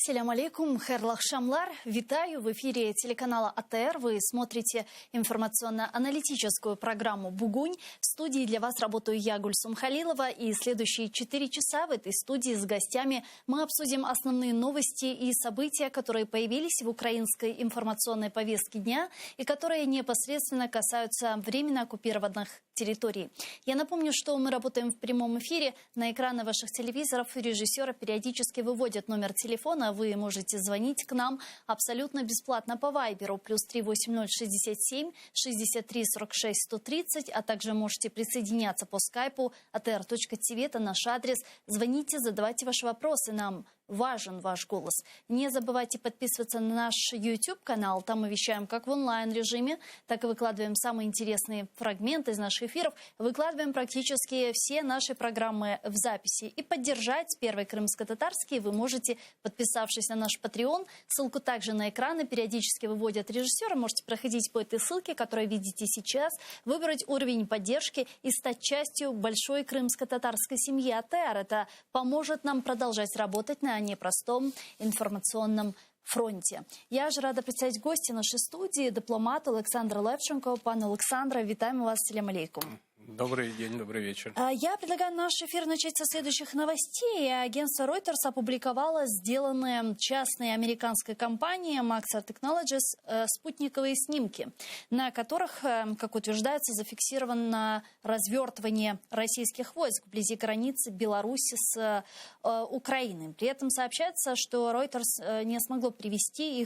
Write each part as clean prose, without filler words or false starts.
Селям алейкум, херлах шамлар. Витаю в эфире телеканала АТР. Вы смотрите информационно-аналитическую программу «Бугунь». В студии для вас работаю я, Гульсум Халилова. И следующие 4 часа в этой студии с гостями мы обсудим основные новости и события, которые появились в украинской информационной повестке дня и которые непосредственно касаются временно оккупированных территорий. Я напомню, что мы работаем в прямом эфире. На экраны ваших телевизоров режиссера периодически выводят номер телефона. Вы можете звонить к нам абсолютно бесплатно по Вайберу +3 8067 63 46 130, а также можете присоединяться по скайпу atr.tv, это наш адрес. Звоните, задавайте ваши вопросы, нам важен ваш голос. Не забывайте подписываться на наш YouTube-канал. Там мы вещаем как в онлайн-режиме, так и выкладываем самые интересные фрагменты из наших эфиров. Выкладываем практически все наши программы в записи. И поддержать Первый крымско-татарский вы можете, подписавшись на наш Patreon. Ссылку также на экраны периодически выводят режиссеры. Можете проходить по этой ссылке, которую видите сейчас, выбрать уровень поддержки и стать частью большой крымско-татарской семьи АТР. Это поможет нам продолжать работать на непростом информационном фронте. Я же рада представить гостя нашей студии, дипломат Олександр Левченко. Пане Олександре, вітаємо вас, селям алейкум. Добрый день, добрый вечер. Я предлагаю наш эфир начать со следующих новостей. Агентство Reuters опубликовало сделанные частной американской компанией Maxar Technologies спутниковые снимки, на которых, как утверждается, зафиксировано развертывание российских войск вблизи границы Беларуси с Украиной. При этом сообщается, что Reuters не смогло провести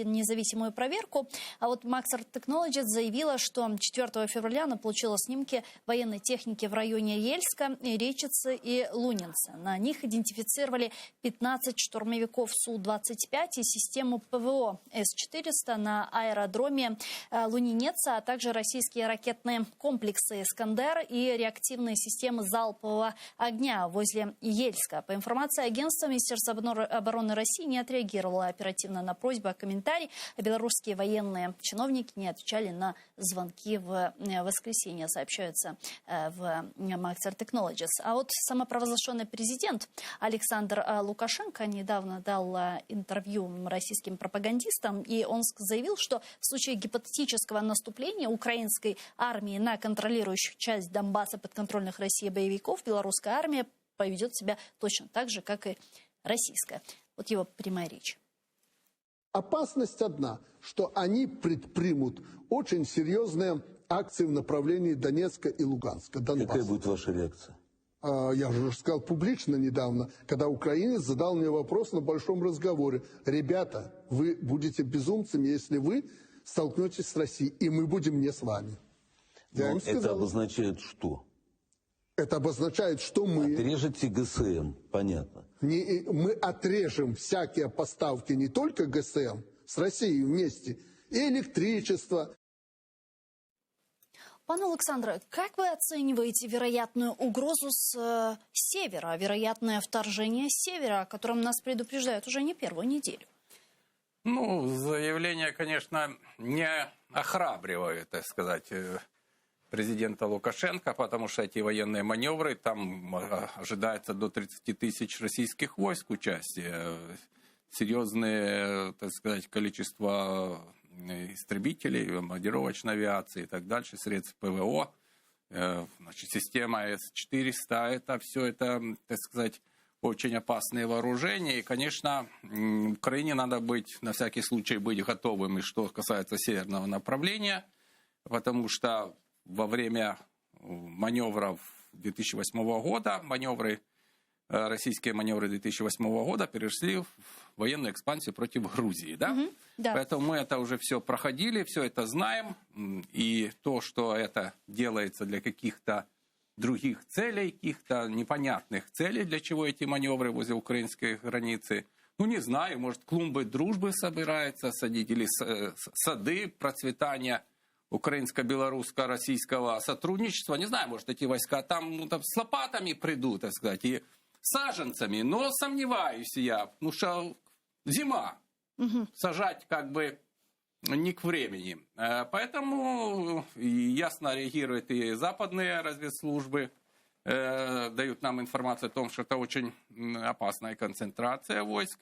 независимую проверку. А вот Maxar Technologies заявила, что 4 февраля она получила снимки военной техники в районе Ельска, Речицы и Лунинца. На них идентифицировали 15 штурмовиков Су-25 и систему ПВО С-400 на аэродроме Лунинеца, а также российские ракетные комплексы «Искандер» и реактивные системы залпового огня возле Ельска. По информации агентства, Министерство обороны России не отреагировало оперативно на просьбу о комментарии, а белорусские военные чиновники не отвечали на звонки в воскресенье, сообщается в Maxar Technologies. А вот самопровозглашенный президент Александр Лукашенко недавно дал интервью российским пропагандистам, и он заявил, что в случае гипотетического наступления украинской армии на контролирующую часть Донбасса подконтрольных России боевиков, белорусская армия поведет себя точно так же, как и российская. Вот его прямая речь. Опасность одна, что они предпримут очень серьезные акции в направлении Донецка и Луганска, Донбасса. Какая будет ваша реакция? Я же сказал публично недавно, когда украинец задал мне вопрос на большом разговоре. Ребята, вы будете безумцами, если вы столкнетесь с Россией, и мы будем не с вами. Это обозначает что? Это обозначает, что мы... Отрежете ГСМ, понятно. Мы отрежем всякие поставки не только ГСМ, с Россией вместе, и электричество. Пане Олександре, как вы оцениваете вероятную угрозу с севера, вероятное вторжение с севера, о котором нас предупреждают уже не первую неделю? Заявление, конечно, не охрабривает, так сказать, президента Лукашенко, потому что эти военные маневры, там ожидается до 30 тысяч российских войск участия, серьезное, так сказать, количество истребителей, бомбардировочной авиации и так дальше, средств ПВО, система С-400, это все это, так сказать, очень опасные вооружения. И, конечно, Украине надо быть, на всякий случай, быть готовым, и что касается северного направления, потому что во время маневров 2008 года, российские маневры 2008 года перешли в военную экспансию против Грузии. Да? Да. Поэтому мы это уже все проходили, все это знаем. И то, что это делается для каких-то других целей, каких-то непонятных целей, для чего эти маневры возле украинской границы, не знаю, может, клумбы дружбы собирается садить, или сады процветания украинско-белорусско-российского сотрудничества. Не знаю, может, эти войска там с лопатами придут, так сказать, и саженцами, но сомневаюсь я, что зима, сажать как бы не к времени. Поэтому ясно реагируют и западные разведслужбы, дают нам информацию о том, что это очень опасная концентрация войск.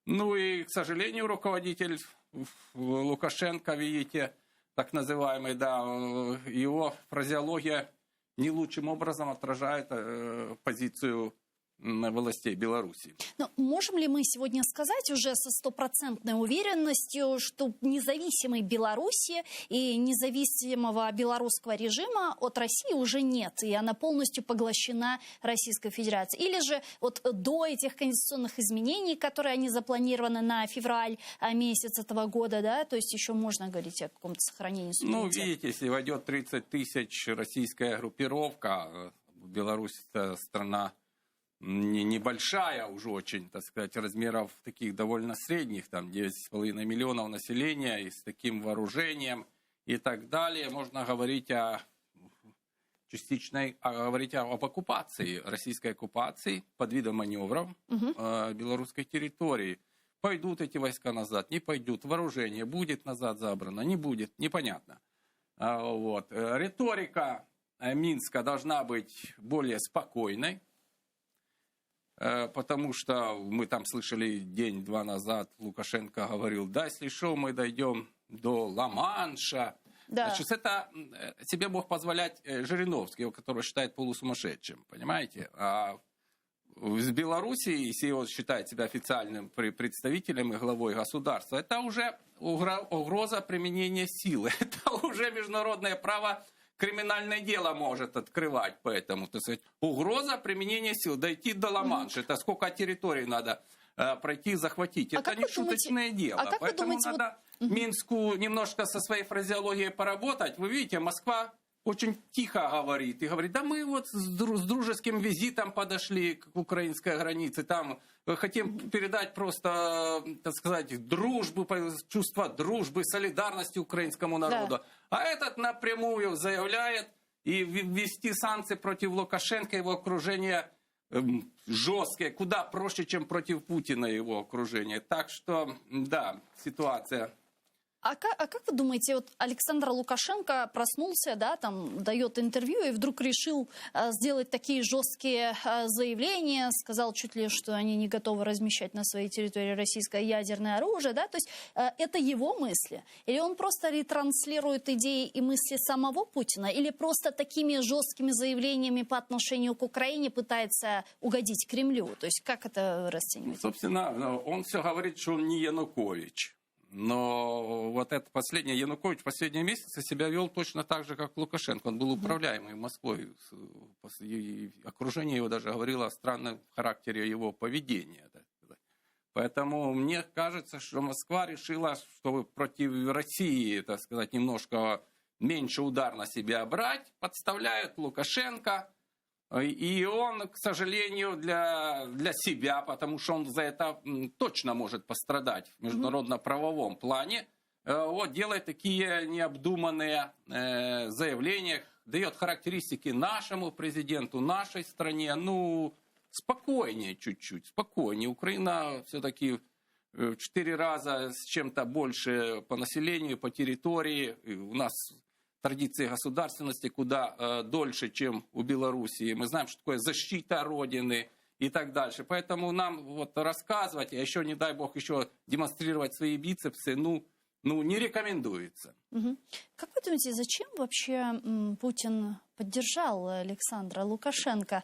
Ну и, к сожалению, руководитель Лукашенко, видите, так называемый, да, его фразеология не лучшим образом отражает позицию властей Беларуси. Но можем ли мы сегодня сказать уже со стопроцентной уверенностью, что независимой Беларуси и независимого белорусского режима от России уже нет, и она полностью поглощена Российской Федерацией? Или же вот до этих конституционных изменений, которые они запланированы на февраль месяц этого года, да, то есть еще можно говорить о каком-то сохранении суверенитета? Ну, видите, если войдет 30 тысяч российская группировка, Беларусь – это страна небольшая уже очень, так сказать, размеров таких довольно средних, там 9,5 миллионов населения, и с таким вооружением и так далее, можно говорить о частичной, говорить об оккупации, российской оккупации под видом маневров белорусской территории. Пойдут эти войска назад, не пойдут, вооружение будет назад забрано, не будет, непонятно. Вот. Риторика Минска должна быть более спокойной, потому что мы там слышали день-два назад, Лукашенко говорил, да, если что, мы дойдем до Ла-Манша. Да. Значит, это себе мог позволять Жириновский, который считает полусумасшедшим, понимаете? А с Белоруссией, если он считает себя официальным представителем и главой государства, это уже угроза применения силы, это уже международное право. Криминальное дело может открывать, поэтому, так сказать, угроза применения сил, дойти до Ла-Манша, это сколько территорий надо пройти, захватить, это не шуточное дело, поэтому надо Минску немножко со своей фразеологией поработать. Вы видите, Москва очень тихо говорит, и говорит, да мы вот с дружеским визитом подошли к украинской границе, там хотим передать просто, так сказать, дружбу, чувство дружбы, солидарности украинскому народу. Да. А этот напрямую заявляет и ввести санкции против Лукашенко и его окружения жесткие, куда проще, чем против Путина и его окружения. Так что, да, ситуация... А как вы думаете, вот Александр Лукашенко проснулся, да, там дает интервью и вдруг решил сделать такие жесткие заявления, сказал чуть ли, что они не готовы размещать на своей территории российское ядерное оружие, да, то есть это его мысли? Или он просто ретранслирует идеи и мысли самого Путина, или просто такими жесткими заявлениями по отношению к Украине пытается угодить Кремлю? То есть как это расцениваете? Собственно, он все говорит, что он не Янукович. Но вот это последнее, Янукович последние месяцы себя вел точно так же, как Лукашенко. Он был управляемый Москвой. И окружение его даже говорило о странном характере его поведения. Поэтому мне кажется, что Москва решила, что против России, так сказать, немножко меньше удар на себя брать, подставляют Лукашенко. И он, к сожалению, для себя, потому что он за это точно может пострадать в международно-правовом плане, вот, делает такие необдуманные заявления, дает характеристики нашему президенту, нашей стране. Ну, спокойнее чуть-чуть, спокойнее. Украина все-таки в 4 раза с чем-то больше по населению, по территории. У нас... традиции государственности куда дольше, чем у Белоруссии. Мы знаем, что такое защита Родины и так дальше. Поэтому нам вот рассказывать, а еще, не дай бог, еще демонстрировать свои бицепсы, ну не рекомендуется. Как вы думаете, зачем вообще Путин поддержал Александра Лукашенко?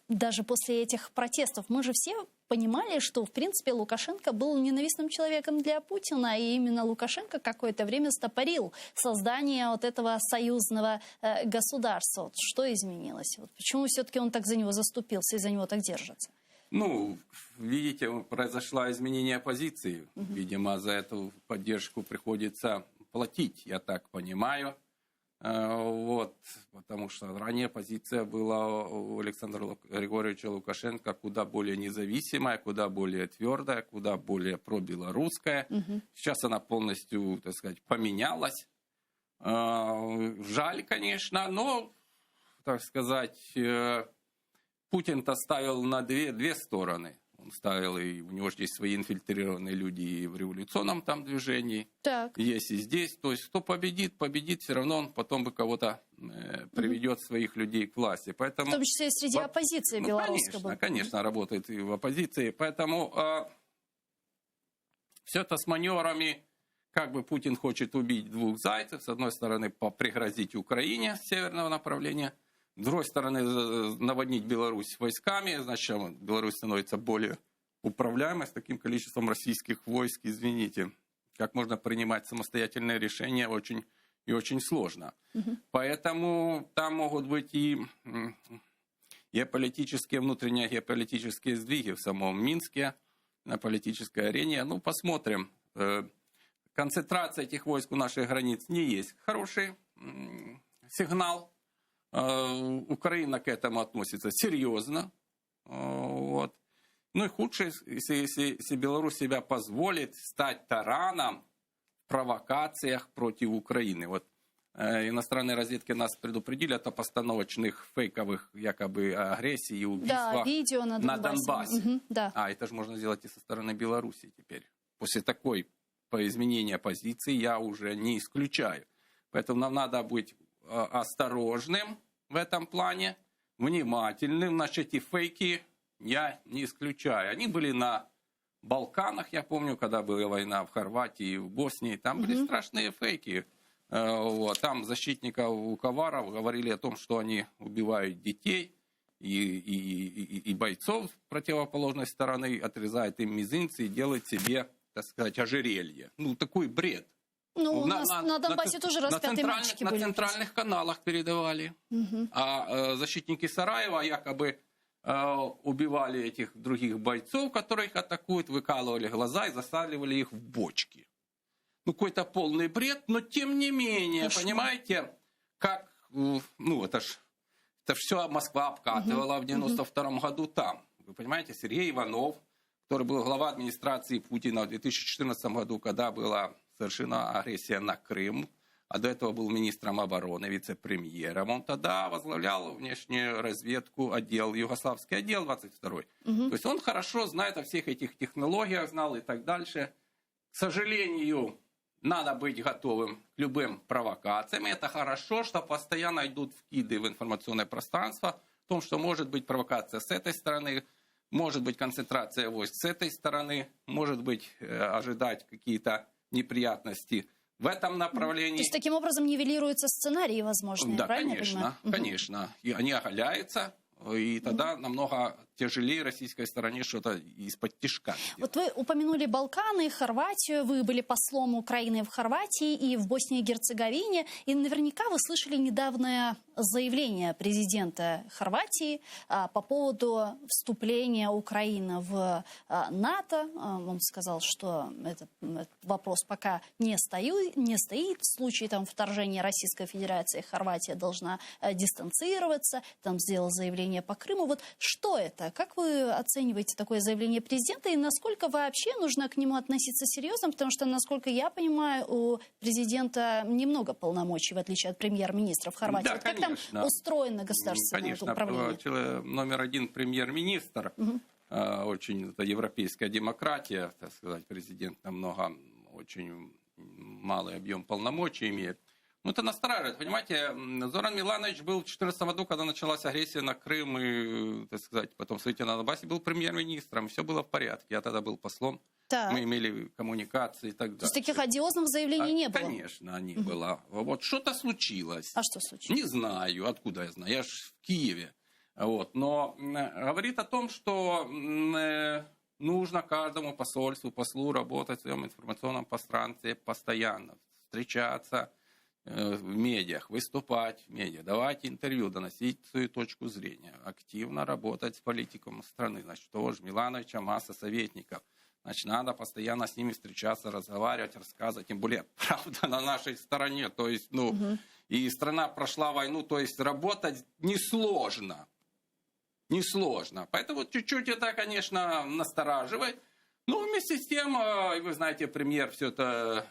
Даже после этих протестов мы же все понимали, что, в принципе, Лукашенко был ненавистным человеком для Путина, и именно Лукашенко какое-то время стопорил создание вот этого союзного государства. Вот что изменилось? Вот почему все-таки он так за него заступился и за него так держится? Ну, видите, произошло изменение позиции. Видимо, за эту поддержку приходится платить, я так понимаю. Вот, потому что ранее позиция была у Александра Григорьевича Лукашенко куда более независимая, куда более твердая, куда более пробелорусская. Сейчас она полностью, так сказать, поменялась. Жаль, конечно, но, так сказать, Путин-то ставил на две стороны. ставил, и у него же есть свои инфильтрированные люди и в революционном там движении, Так. есть и здесь. То есть кто победит, все равно он потом бы кого-то приведет своих людей к власти. Поэтому, В том числе и среди оппозиции белорусской. Конечно, работает и в оппозиции. Поэтому все это с маневрами, как бы Путин хочет убить двух зайцев. С одной стороны, пригрозить Украине с северного направления. С другой стороны, наводнить Беларусь войсками. Значит, Беларусь становится более управляемой с таким количеством российских войск. Извините, как можно принимать самостоятельные решения очень и очень сложно. Поэтому там могут быть и геополитические, внутренние геополитические сдвиги в самом Минске, на политической арене. Ну, посмотрим. Концентрация этих войск у наших границ не есть хороший сигнал. Украина к этому относится серьезно. Вот. Ну и худшее, если Беларусь себя позволит стать тараном в провокациях против Украины. Вот иностранные разведки нас предупредили от постановочных фейковых якобы агрессий и убийствах видео на Донбассе. Да. Это же можно сделать и со стороны Беларуси теперь. После такой изменения позиции я уже не исключаю. Поэтому нам надо быть осторожным в этом плане, внимательным. Значит, эти фейки я не исключаю. Они были на Балканах, я помню, когда была война в Хорватии, в Боснии. Там были страшные фейки. Вот. Там защитников Укаваров говорили о том, что они убивают детей и бойцов противоположной стороны, отрезают им мизинцы и делают себе, так сказать, ожерелье. Ну, такой бред. Ну, у нас на Донбассе тоже распятые мальчики были. На центральных каналах передавали. А защитники Сараева якобы убивали этих других бойцов, которые их атакуют, выкалывали глаза и засаливали их в бочки. Ну, какой-то полный бред, но тем не менее, понимаете, как, ну, это ж все Москва обкатывала в 92-м году там. Вы понимаете, Сергей Иванов, который был глава администрации Путина в 2014 году, когда была совершена агрессия на Крым, а до этого был министром обороны, вице-премьером. Он тогда возглавлял внешнюю разведку, отдел, югославский отдел 22-й. То есть он хорошо знает о всех этих технологиях, знал и так дальше. К сожалению, надо быть готовым к любым провокациям. И это хорошо, что постоянно идут вкиды в информационное пространство о том, что может быть провокация с этой стороны, может быть концентрация войск с этой стороны, может быть ожидать какие-то неприятности в этом направлении. То есть таким образом нивелируются сценарии возможные, да, правильно конечно, я понимаю? конечно. И они оголяются, и тогда намного тяжелее российской стороне что-то из-под тишка. Вот вы упомянули Балканы, Хорватию, вы были послом Украины в Хорватии и в Боснии и Герцеговине, и наверняка вы слышали недавнее заявление президента Хорватии по поводу вступления Украины в НАТО. Он сказал, что этот вопрос пока не стоит. В случае вторжения Российской Федерации Хорватия должна дистанцироваться, сделал заявление по Крыму. Вот что это? Как вы оцениваете такое заявление президента и насколько вообще нужно к нему относиться серьезно? Потому что, насколько я понимаю, у президента немного полномочий, в отличие от премьер-министра в Хорватии. Да, вот как конечно. там устроено государственное управление? Конечно, номер один премьер-министр. Очень это европейская демократия, так сказать, президент намного, очень малый объем полномочий имеет. Ну, это настораживает, понимаете, Зоран Миланович был в 2014 году, когда началась агрессия на Крым и, так сказать, потом события на Донбассе, был премьер-министром, все было в порядке. Я тогда был послом, мы имели коммуникации и так далее. То есть таких одиозных заявлений не было? Конечно, не было. Вот что-то случилось. А что случилось? Не знаю, откуда я знаю, я же в Киеве. Вот. Но говорит о том, что нужно каждому посольству, послу работать в своем информационном пространстве постоянно, встречаться в медиах, выступать в медиа, давать интервью, доносить свою точку зрения, активно работать с политиком страны. Значит, тоже Милановича масса советников. Значит, надо постоянно с ними встречаться, разговаривать, рассказывать. Тем более, правда на нашей стороне. То есть, и страна прошла войну, то есть работать несложно. Несложно. Поэтому чуть-чуть это, конечно, настораживает. Но вместе с тем, вы знаете, премьер все это,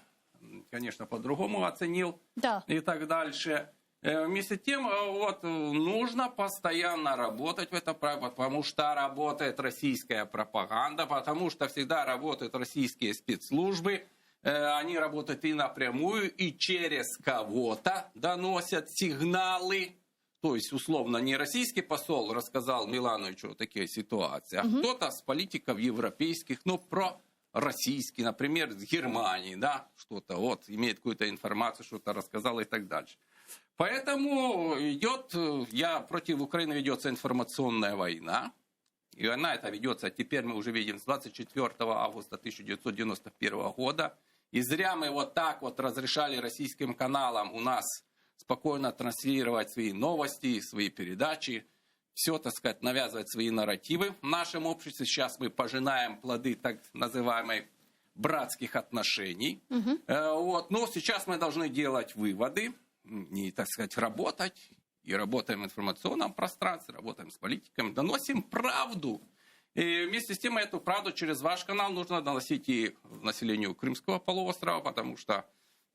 конечно, по-другому оценил. Да. И так дальше. Вместе с тем, вот, нужно постоянно работать в это, потому что работает российская пропаганда, потому что всегда работают российские спецслужбы. Они работают и напрямую, и через кого-то доносят сигналы. То есть, условно, не российский посол рассказал Милановичу такие ситуации, а кто-то с политиков европейских, ну, про российский, например, с Германии, да, что-то, вот, имеет какую-то информацию, что-то рассказал и так дальше. Поэтому против Украины ведется информационная война. И война эта ведется, теперь мы уже видим, с 24 августа 1991 года. И зря мы вот так вот разрешали российским каналам у нас спокойно транслировать свои новости, свои передачи. Все, так сказать, навязывать свои нарративы в нашем обществе. Сейчас мы пожинаем плоды так называемых братских отношений. Вот. Но сейчас мы должны делать выводы, и, так сказать, работать. И работаем в информационном пространстве, работаем с политиками, доносим правду. И вместе с тем эту правду через ваш канал нужно доносить и населению Крымского полуострова, потому что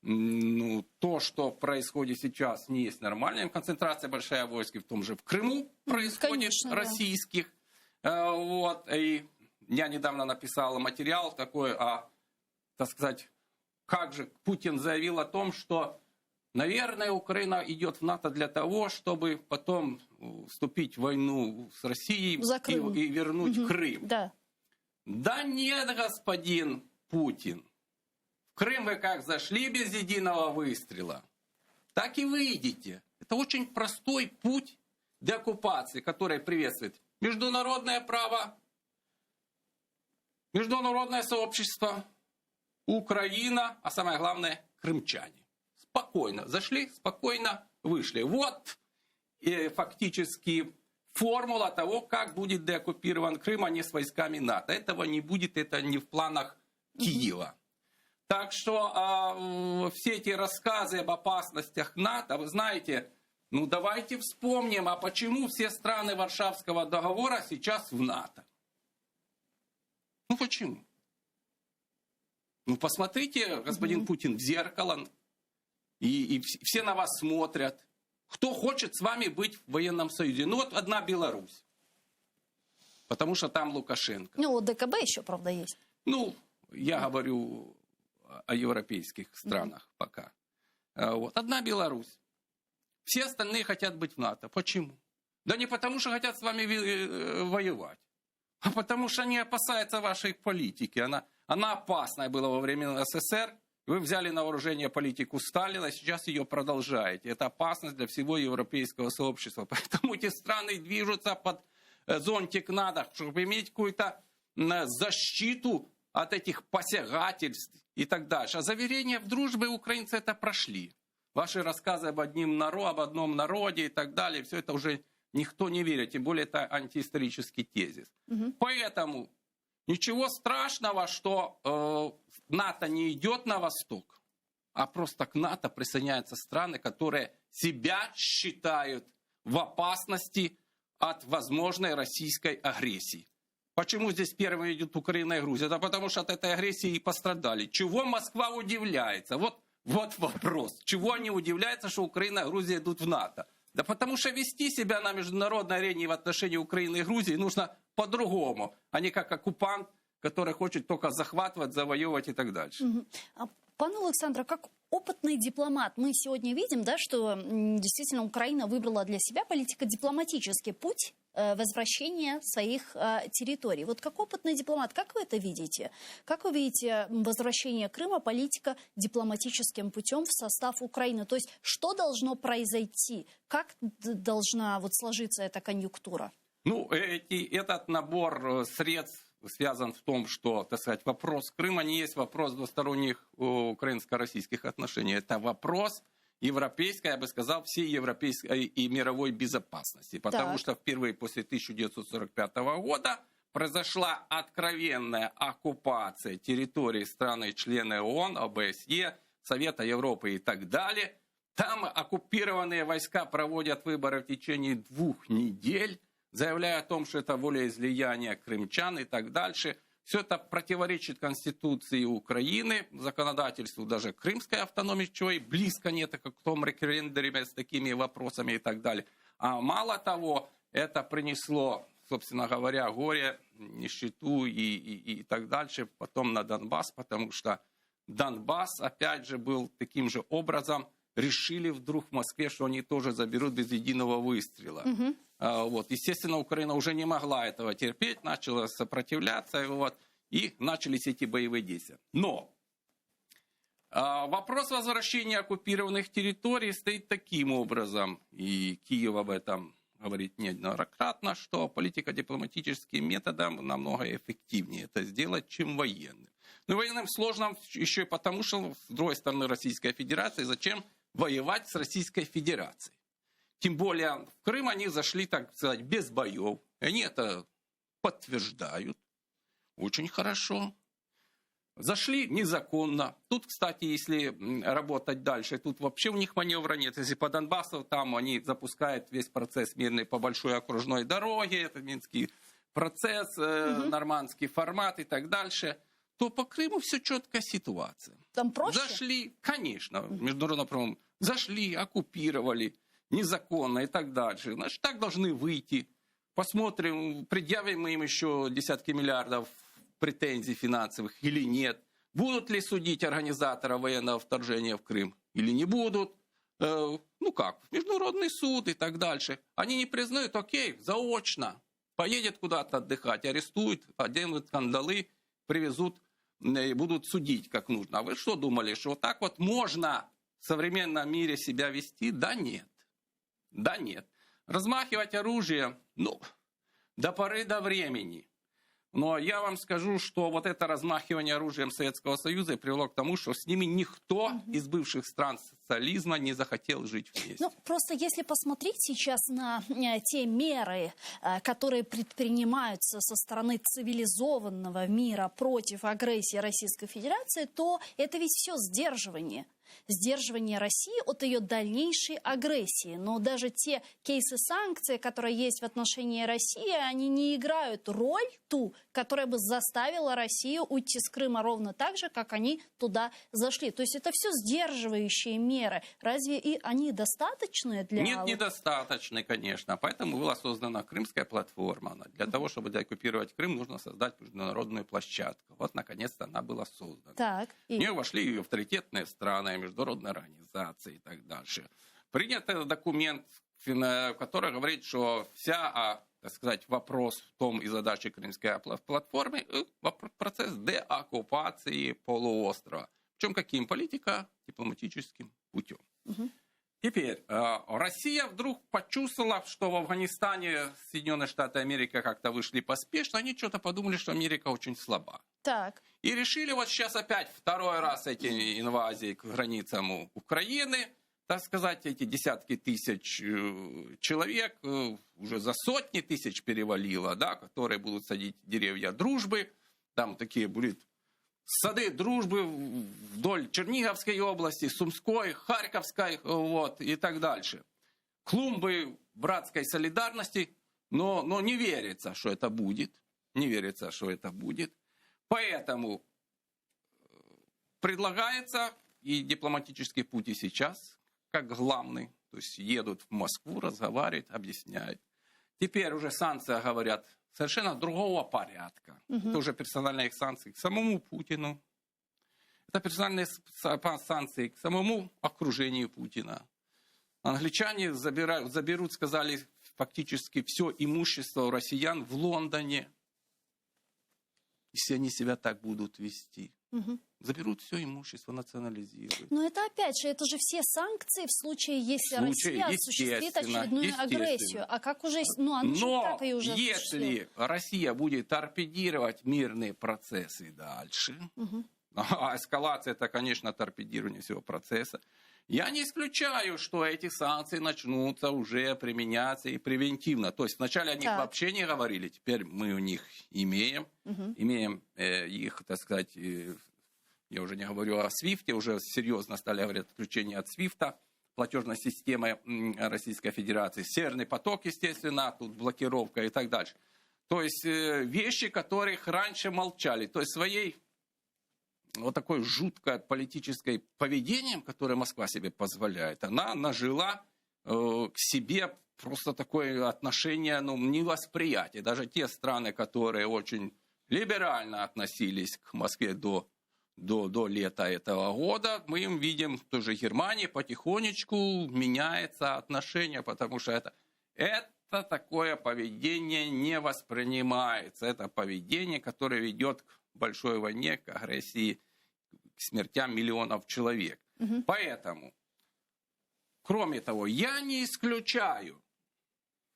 то, что происходит сейчас, не есть нормальным. Концентрация большая войск в том же в Крыму происходит, конечно, российских. Да. Вот. И я недавно написал материал такой, так сказать, как же Путин заявил о том, что, наверное, Украина идет в НАТО для того, чтобы потом вступить в войну с Россией и вернуть Крым. Да. Да нет, господин Путин. В Крым вы как зашли без единого выстрела, так и выйдете. Это очень простой путь деоккупации, который приветствует международное право, международное сообщество, Украина, а самое главное, крымчане. Спокойно зашли, спокойно вышли. Вот фактически формула того, как будет деоккупирован Крым, а не с войсками НАТО. Этого не будет, это не в планах Киева. Так что все эти рассказы об опасностях НАТО, вы знаете, давайте вспомним, а почему все страны Варшавского договора сейчас в НАТО? Почему? Посмотрите, господин Путин, в зеркало, и все на вас смотрят. Кто хочет с вами быть в военном союзе? Вот одна Беларусь, потому что там Лукашенко. ДКБ еще, правда, есть. Я говорю о европейских странах пока. Вот. Одна Беларусь. Все остальные хотят быть в НАТО. Почему? Да не потому, что хотят с вами воевать, а потому что они опасаются вашей политики. Она опасная была во время СССР. Вы взяли на вооружение политику Сталина, сейчас ее продолжаете. Это опасность для всего европейского сообщества. Поэтому эти страны движутся под зонтик НАТО, чтобы иметь какую-то защиту от этих посягательств и так дальше. А заверения в дружбе украинцы это прошли. Ваши рассказы об одном народе и так далее, все это уже никто не верит. Тем более это антиисторический тезис. Поэтому ничего страшного, что НАТО не идет на восток, а просто к НАТО присоединяются страны, которые себя считают в опасности от возможной российской агрессии. Почему здесь первыми идут Украина и Грузия? Да потому что от этой агрессии и пострадали. Чего Москва удивляется? Вот вопрос. Чего они удивляются, что Украина и Грузия идут в НАТО? Да потому что вести себя на международной арене в отношении Украины и Грузии нужно по-другому, а не как оккупант, который хочет только захватывать, завоевывать и так дальше. Пан Александр, как опытный дипломат, мы сегодня видим, да, что действительно Украина выбрала для себя политико-дипломатический путь возвращения своих территорий. Вот как опытный дипломат, как вы это видите? Как вы видите возвращение Крыма политико-дипломатическим путем в состав Украины? То есть что должно произойти? Как должна сложиться эта конъюнктура? Этот набор средств связан в том, что, так сказать, вопрос Крыма не есть вопрос двусторонних украинско-российских отношений. Это вопрос европейской, я бы сказал, всей европейской и мировой безопасности. Потому что впервые после 1945 года произошла откровенная оккупация территории страны-члены ООН, ОБСЕ, Совета Европы и так далее. Там оккупированные войска проводят выборы в течение 2 недель, заявляя о том, что это волеизлияние крымчан и так дальше. Все это противоречит Конституции Украины, законодательству даже Крымской автономии, чего и близко нет, как в том референдуме с такими вопросами и так далее. А мало того, это принесло, собственно говоря, горе, нищету и так дальше потом на Донбасс, потому что Донбасс, опять же, был таким же образом, решили вдруг в Москве, что они тоже заберут без единого выстрела. Вот. Естественно, Украина уже не могла этого терпеть, начала сопротивляться, вот, и начались эти боевые действия. Но вопрос возвращения оккупированных территорий стоит таким образом, и Киев об этом говорит неоднократно, что политика дипломатическим методом намного эффективнее это сделать, чем военным. Но военным сложно еще и потому, что, с другой стороны, Российская Федерация, зачем воевать с Российской Федерацией? Тем более в Крым они зашли, так сказать, без боев. Они это подтверждают. Очень хорошо. Зашли незаконно. Тут, кстати, если работать дальше, тут вообще у них маневра нет. Если по Донбассу, там они запускают весь процесс мирный по большой окружной дороге, это Минский процесс, нормандский формат и так дальше, то по Крыму все четкая ситуация. Там проще? Зашли, конечно, международно правом, зашли, оккупировали незаконно и так дальше. Значит, так должны выйти. Посмотрим, предъявим мы им еще десятки миллиардов претензий финансовых или нет. Будут ли судить организатора военного вторжения в Крым или не будут. Ну как, международный суд и так дальше. Они не признают, окей, заочно. Поедет куда-то отдыхать, арестуют, оденут кандалы, привезут и будут судить как нужно. А вы что думали, что вот так вот можно в современном мире себя вести? Да нет. Да нет. Размахивать оружие, ну, до поры до времени. Но я вам скажу, что вот это размахивание оружием Советского Союза привело к тому, что с ними никто из бывших стран социализма не захотел жить вместе. Ну, просто если посмотреть сейчас на те меры, которые предпринимаются со стороны цивилизованного мира против агрессии Российской Федерации, то это ведь все сдерживание. Сдерживание России от ее дальнейшей агрессии. Но даже те кейсы санкций, которые есть в отношении России, они не играют роль ту, которая бы заставила Россию уйти с Крыма ровно так же, как они туда зашли. То есть это все сдерживающие меры. Разве и они достаточны для... Нет, недостаточны, конечно. Поэтому была создана Крымская платформа. Для того, чтобы деоккупировать Крым, нужно создать международную площадку. Вот, наконец-то, она была создана. Так, В нее вошли и авторитетные страны, международные организации и так дальше. Принят этот документ, который говорит, что вся, так сказать, вопрос в том и задачи Крымской платформы процесс деоккупации полуострова. Причем каким? Политико-дипломатическим путем. Теперь, Россия вдруг почувствовала, что в Афганистане Соединенные Штаты Америки как-то вышли поспешно, они что-то подумали, что Америка очень слаба. Так. И решили вот сейчас опять второй раз эти инвазии к границам Украины, так сказать, эти десятки тысяч человек, уже за сотни тысяч перевалило, да, которые будут садить деревья дружбы, там такие будут сады дружбы вдоль Черниговской области, Сумской, Харьковской, вот, и так дальше. Клумбы братской солидарности, но не верится, что это будет. Не верится, что это будет. Поэтому предлагается и дипломатический путь и сейчас, как главный. То есть едут в Москву, разговаривают, объясняют. Теперь уже санкции говорят совершенно другого порядка. Это уже персональные санкции к самому Путину. Это персональные санкции к самому окружению Путина. Англичане заберут, сказали, фактически все имущество у россиян в Лондоне. Если они себя так будут вести. Заберут все имущество, национализируют. Но это опять же, это же все санкции в случае, если Россия осуществит очередную агрессию. А как уже, они же так и уже если Россия будет торпедировать мирные процессы дальше, а эскалация это, конечно, торпедирование всего процесса, я не исключаю, что эти санкции начнутся уже применяться и превентивно. То есть вначале о них вообще не говорили, теперь мы у них имеем их, так сказать, я уже не говорю о Свифте, уже серьезно стали говорить отключение от Свифта, платежной системы Российской Федерации, Северный поток, естественно, тут блокировка и так дальше. То есть вещи, которых раньше молчали. То есть своей вот такой жуткой политической поведением, которое Москва себе позволяет, она нажила к себе просто такое отношение, ну, невосприятие. Даже те страны, которые очень либерально относились к Москве до лета этого года, мы им видим, в той же Германии потихонечку меняется отношение, потому что это такое поведение не воспринимается. Это поведение, которое ведет к большой войне, к агрессии, к смертям миллионов человек. Поэтому, кроме того, я не исключаю,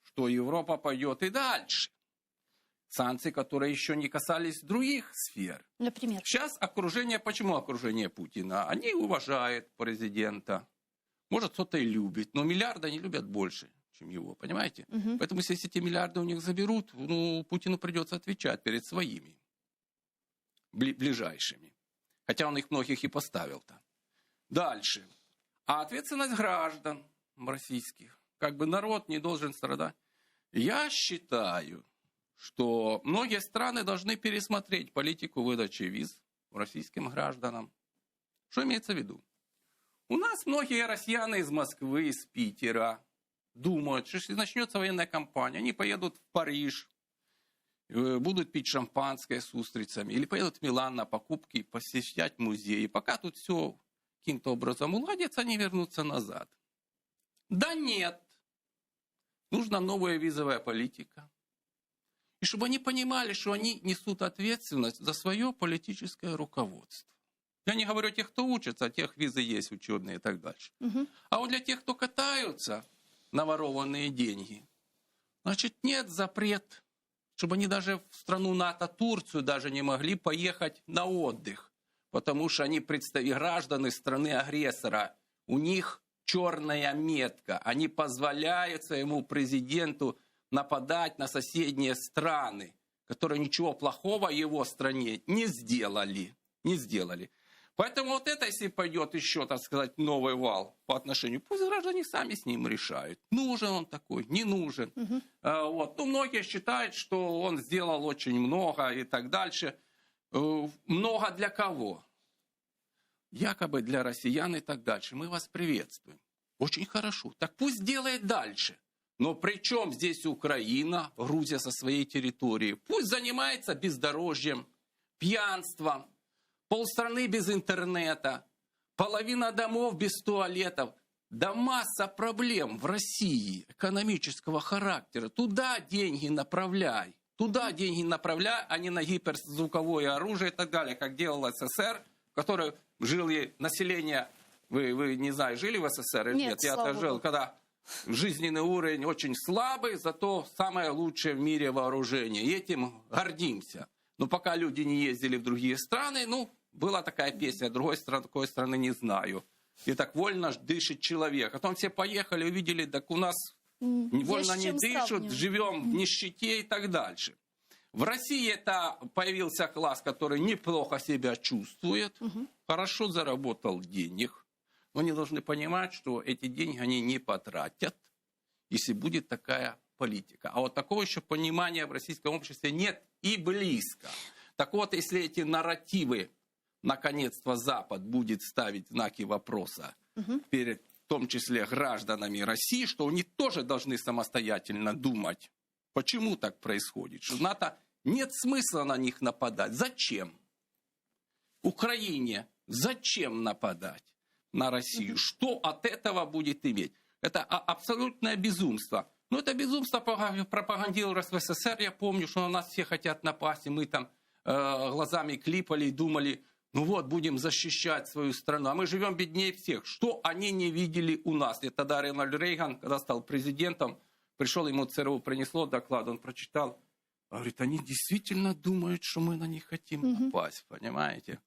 что Европа пойдет и дальше. Санкции, которые еще не касались других сфер. Например? Сейчас окружение, почему окружение Путина? Они уважают президента. Может, кто-то и любит, но миллиарды они любят больше, чем его, понимаете? Поэтому, если эти миллиарды у них заберут, ну, Путину придется отвечать перед своими ближайшими. Хотя он их многих и поставил-то. Дальше. А ответственность граждан российских. Как бы народ не должен страдать. Я считаю, что многие страны должны пересмотреть политику выдачи виз российским гражданам. Что имеется в виду? У нас многие россияне из Москвы, из Питера думают, что если начнется военная кампания, они поедут в Париж, будут пить шампанское с устрицами, или поедут в Милан на покупки, посещать музеи. Пока тут все каким-то образом уладится, они вернутся назад. Да нет. Нужна новая визовая политика. И чтобы они понимали, что они несут ответственность за свое политическое руководство. Я не говорю о тех, кто учится, о тех визы есть учебные и так дальше. А вот для тех, кто катаются на ворованные деньги, значит, нет запрет, чтобы они даже в страну НАТО, Турцию, даже не могли поехать на отдых. Потому что они граждане страны-агрессора. У них черная метка. Они позволяют своему президенту нападать на соседние страны, которые ничего плохого его стране не сделали. Поэтому вот это, если пойдет еще, так сказать, новый вал по отношению, пусть граждане сами с ним решают. Нужен он такой, не нужен. Вот. Ну, многие считают, что он сделал очень много и так дальше. Много для кого? Якобы для россиян и так дальше. Мы вас приветствуем. Очень хорошо. Так пусть делает дальше. Но при чем здесь Украина, Грузия со своей территории? Пусть занимается бездорожьем, пьянством, полстраны без интернета, половина домов без туалетов. Да масса проблем в России экономического характера. Туда деньги направляй. А не на гиперзвуковое оружие и так далее, как делал СССР, в которой жило население... Вы не знаю, жили в СССР или нет? Я-то жил, когда жизненный уровень очень слабый, зато самое лучшее в мире вооружение. И этим гордимся. Но пока люди не ездили в другие страны, ну, была такая песня, другой страны не знаю. И так вольно дышит человек. А потом все поехали, увидели, так у нас вольно не дышат, живем в нищете и так дальше. В России это появился класс, который неплохо себя чувствует, хорошо заработал денег. Но они должны понимать, что эти деньги они не потратят, если будет такая политика. А вот такого еще понимания в российском обществе нет и близко. Так вот, если эти нарративы, наконец-то Запад будет ставить знаки вопроса перед, в том числе, гражданами России, что они тоже должны самостоятельно думать, почему так происходит, что НАТО нет смысла на них нападать. Зачем? Украине зачем нападать на Россию? Что от этого будет иметь? Это абсолютное безумство. Но это безумство пропагандировалось в СССР. Я помню, что на нас все хотят напасть, и мы там глазами клипали и думали, ну вот, будем защищать свою страну. А мы живем беднее всех. Что они не видели у нас? И тогда Рональд Рейган, когда стал президентом, пришел, ему ЦРУ принесло доклад, он прочитал. Говорит, они действительно думают, что мы на них хотим напасть, понимаете?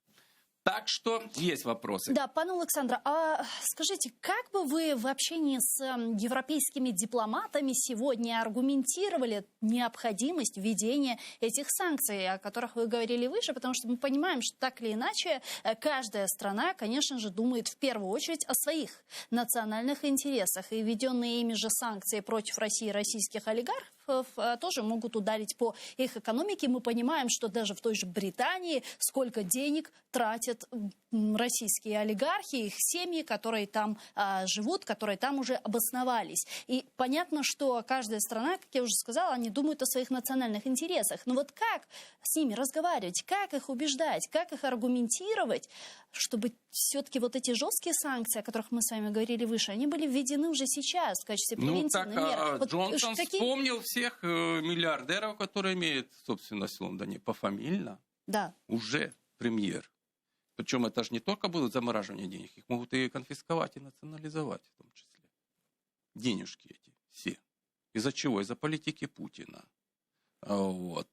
Так что есть вопросы. Да, пан Александр, а скажите, как бы вы в общении с европейскими дипломатами сегодня аргументировали необходимость введения этих санкций, о которых вы говорили выше, потому что мы понимаем, что так или иначе каждая страна, конечно же, думает в первую очередь о своих национальных интересах. И введенные ими же санкции против России и российских олигархов тоже могут ударить по их экономике. Мы понимаем, что даже в той же Британии сколько денег тратят российские олигархи, их семьи, которые там живут, которые там уже обосновались. И понятно, что каждая страна, как я уже сказала, они думают о своих национальных интересах. Но вот как с ними разговаривать, как их убеждать, как их аргументировать, чтобы все-таки вот эти жесткие санкции, о которых мы с вами говорили выше, они были введены уже сейчас в качестве превентивной меры. Вот Джонсон вспомнил всех миллиардеров, которые имеют собственность в Лондоне, пофамильно. Да. Уже премьер. Причем это же не только будут замораживание денег, их могут и конфисковать, и национализовать в том числе. Денежки эти все. Из-за чего? Из-за политики Путина. Вот.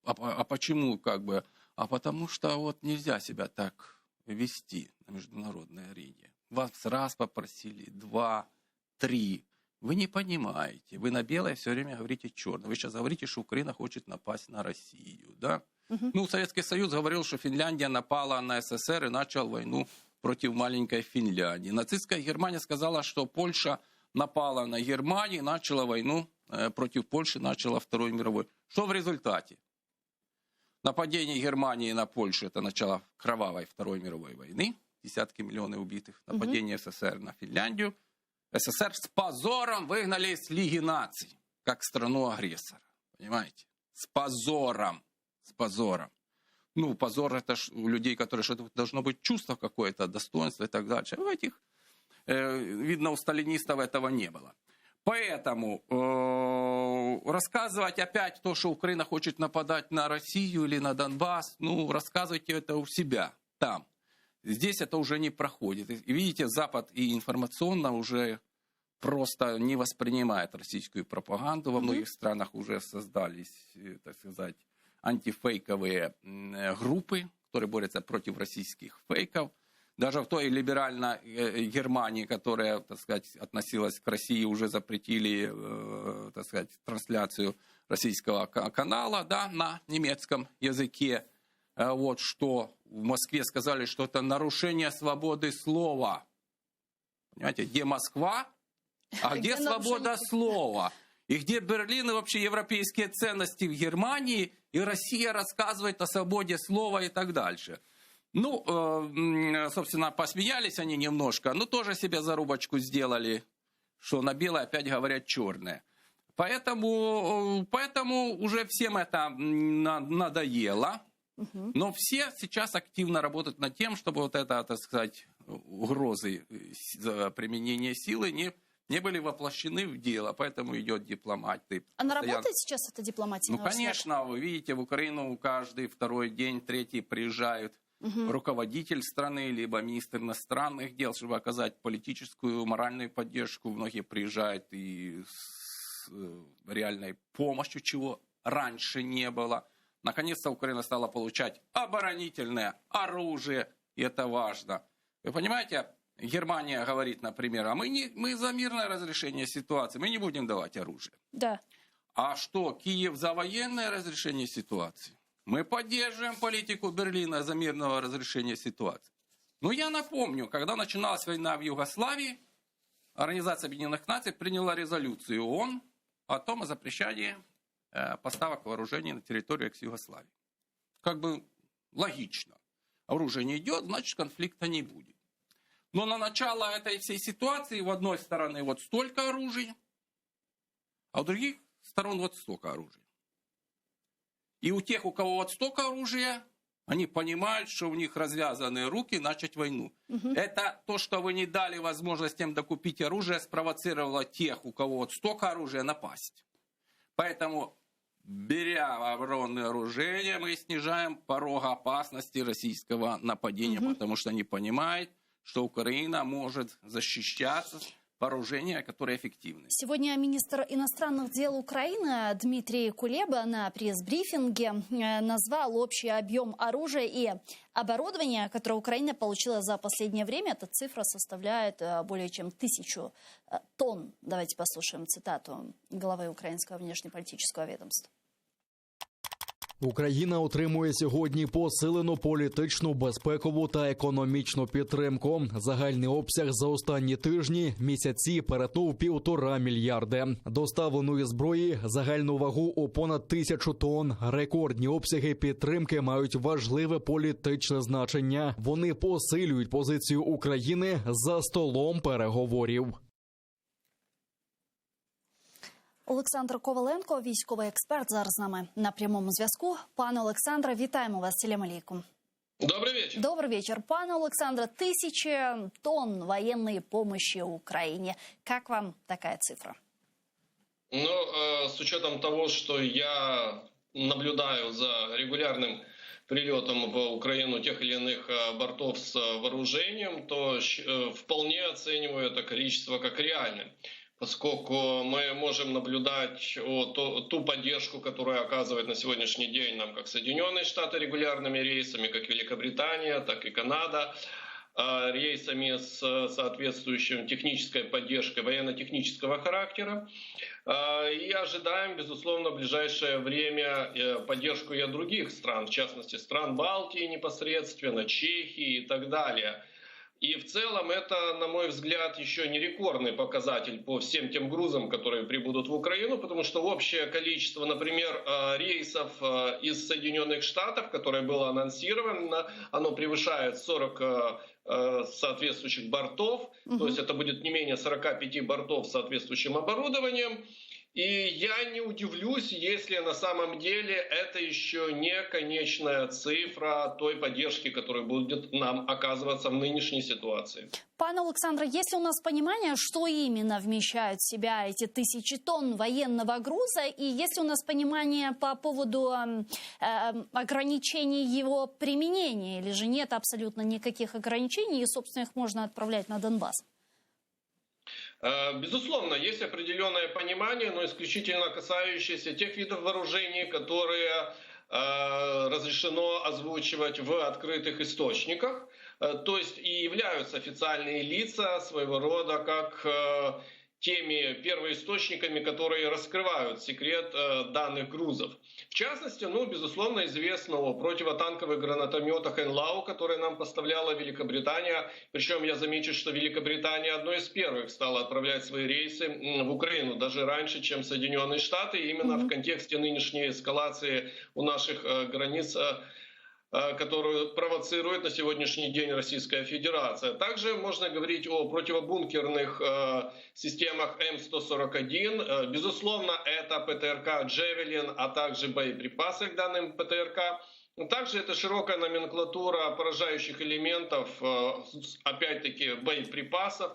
А почему как бы? А потому что вот нельзя себя так вести на международной арене. Вас раз попросили, 2, 3. Вы не понимаете. Вы на белое все время говорите черное. Вы сейчас говорите, что Украина хочет напасть на Россию. Да? Ну, Советский Союз говорил, что Финляндия напала на СССР и начал войну против маленькой Финляндии. Нацистская Германия сказала, что Польша напала на Германию и начала войну против Польши, начала Вторую мировую. Что в результате? Нападение Германии на Польшу – это начало кровавой Второй мировой войны. Десятки миллионов убитых. Нападение СССР на Финляндию. СССР с позором выгнали из Лиги наций, как страну-агрессора. Понимаете? С позором. С позором. Ну, позор это ж у людей, которые что-то должно быть чувство какое-то, достоинство и так дальше. У этих, видно, у сталинистов этого не было. Поэтому рассказывать опять то, что Украина хочет нападать на Россию или на Донбасс, ну, рассказывайте это у себя, там. Здесь это уже не проходит. И видите, Запад и информационно уже просто не воспринимает российскую пропаганду. Во многих странах уже создались, так сказать, антифейковые группы, которые борются против российских фейков. Даже в той либеральной Германии, которая, так сказать, относилась к России, уже запретили, так сказать, трансляцию российского канала, да, на немецком языке. Вот что в Москве сказали, что это нарушение свободы слова. Понимаете, где Москва, а где свобода слова? И где Берлин и вообще европейские ценности в Германии, и Россия рассказывает о свободе слова и так дальше. Ну, собственно, посмеялись они немножко, но тоже себе зарубочку сделали, что на белое опять говорят черное. Поэтому уже всем это надоело. Но все сейчас активно работают над тем, чтобы вот это, так сказать, угрозы за применение силы не были воплощены в дело, поэтому идет дипломатия. Она работает сейчас, эта дипломатия? Ну, конечно, вы видите, в Украину каждый второй день, третий приезжают руководитель страны, либо министр иностранных дел, чтобы оказать политическую, моральную поддержку. Многие приезжают и с реальной помощью, чего раньше не было. Наконец-то Украина стала получать оборонительное оружие, и это важно. Вы понимаете, Германия говорит, например, а мы за мирное разрешение ситуации, мы не будем давать оружие. Да. А что, Киев за военное разрешение ситуации? Мы поддерживаем политику Берлина за мирного разрешения ситуации. Но я напомню, когда начиналась война в Югославии, Организация Объединенных Наций приняла резолюцию ООН о том, о запрещении поставок вооружений на территорию экс-Югославии. Как бы логично. Оружие не идет, значит конфликта не будет. Но на начало этой всей ситуации в одной стороны вот столько оружия, а у других сторон вот столько оружия. И у тех, у кого вот столько оружия, они понимают, что у них развязаны руки начать войну. Это то, что вы не дали возможность им докупить оружие, спровоцировало тех, у кого вот столько оружия, напасть. Поэтому, беря вооруженное оружие, мы снижаем порог опасности российского нападения, потому что они понимают, что Украина может защищаться, вооружения, которые эффективны. Сегодня министр иностранных дел Украины Дмитрий Кулеба на пресс-брифинге назвал общий объем оружия и оборудования, которое Украина получила за последнее время. Эта цифра составляет более чем 1000 тонн. Давайте послушаем цитату главы украинского внешнеполитического ведомства. Україна отримує сьогодні посилену політичну, безпекову та економічну підтримку. Загальний обсяг за останні тижні, місяці перетнув 1,5 мільярди. Доставленої зброї загальну вагу у понад 1000 тонн. Рекордні обсяги підтримки мають важливе політичне значення. Вони посилюють позицію України за столом переговорів. Олександр Коваленко, військовий експерт, зараз з нами на прямому зв'язку. Пане Олександре, вітаємо вас. Салям алейкум. Добрый вечер. Добрый вечер. Пане Олександре, 1000 тонн военной помощи Украине. Как вам такая цифра? Ну, с учетом того, что я наблюдаю за регулярным прилетом в Украину тех или иных бортов с вооружением, то вполне оцениваю это количество как реальное. Поскольку мы можем наблюдать ту поддержку, которую оказывает на сегодняшний день нам как Соединенные Штаты регулярными рейсами, как Великобритания, так и Канада, рейсами с соответствующей технической поддержкой военно-технического характера. И ожидаем, безусловно, в ближайшее время поддержку и от других стран, в частности, стран Балтии непосредственно, Чехии и так далее. И в целом это, на мой взгляд, еще не рекордный показатель по всем тем грузам, которые прибудут в Украину, потому что общее количество, например, рейсов из Соединенных Штатов, которое было анонсировано, оно превышает 40 соответствующих бортов, то есть это будет не менее 45 бортов с соответствующим оборудованием. И я не удивлюсь, если на самом деле это еще не конечная цифра той поддержки, которая будет нам оказываться в нынешней ситуации. Пане Александре, есть ли у нас понимание, что именно вмещают в себя эти 1000 тонн военного груза? И есть ли у нас понимание по поводу ограничений его применения? Или же нет абсолютно никаких ограничений, и, собственно, их можно отправлять на Донбасс? Безусловно, есть определенное понимание, но исключительно касающееся тех видов вооружений, которые разрешено озвучивать в открытых источниках. То есть и являются официальные лица своего рода как теми первоисточниками, которые раскрывают секрет данных грузов. В частности, безусловно, известно о противотанковых гранатометах «Энлау», которые нам поставляла Великобритания. Причем я замечу, что Великобритания одной из первых стала отправлять свои рейсы в Украину, даже раньше, чем Соединенные Штаты, именно в контексте нынешней эскалации у наших границ, которую провоцирует на сегодняшний день Российская Федерация. Также можно говорить о противобункерных системах М141. Безусловно, это ПТРК «Джевелин», а также боеприпасы к данным ПТРК. Также это широкая номенклатура поражающих элементов, опять-таки боеприпасов.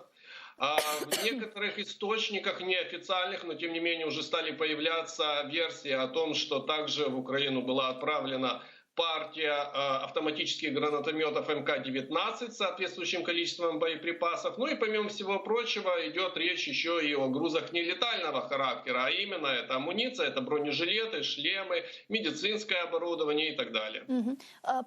В некоторых источниках, неофициальных, но тем не менее уже стали появляться версии о том, что также в Украину была отправлена партия автоматических гранатометов МК-19 с соответствующим количеством боеприпасов. Ну и помимо всего прочего идет речь еще и о грузах нелетального характера, а именно это амуниция, это бронежилеты, шлемы, медицинское оборудование и так далее.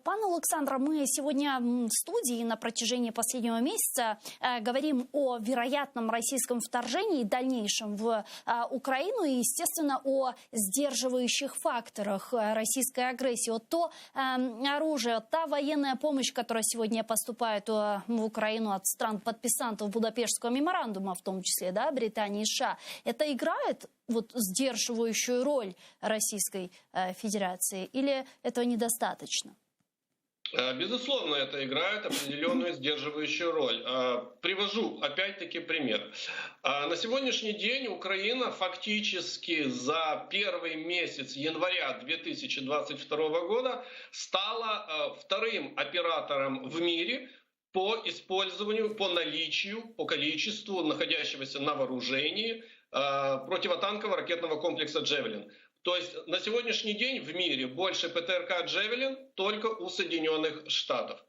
Пане Олександре, мы сегодня в студии на протяжении последнего месяца говорим о вероятном российском вторжении дальнейшем в Украину и, естественно, о сдерживающих факторах российской агрессии. Вот то оружие, та военная помощь, которая сегодня поступает в Украину от стран-подписантов Будапештского меморандума, в том числе, да, Британии и США, это играет сдерживающую роль Российской Федерации или этого недостаточно? Безусловно, это играет определенную сдерживающую роль. Привожу опять-таки пример. На сегодняшний день Украина фактически за первый месяц января 2022 года стала вторым оператором в мире по использованию, по наличию, по количеству находящегося на вооружении противотанкового ракетного комплекса «Джевелин». То есть на сегодняшний день в мире больше ПТРК «Джевелин» только у Соединенных Штатов.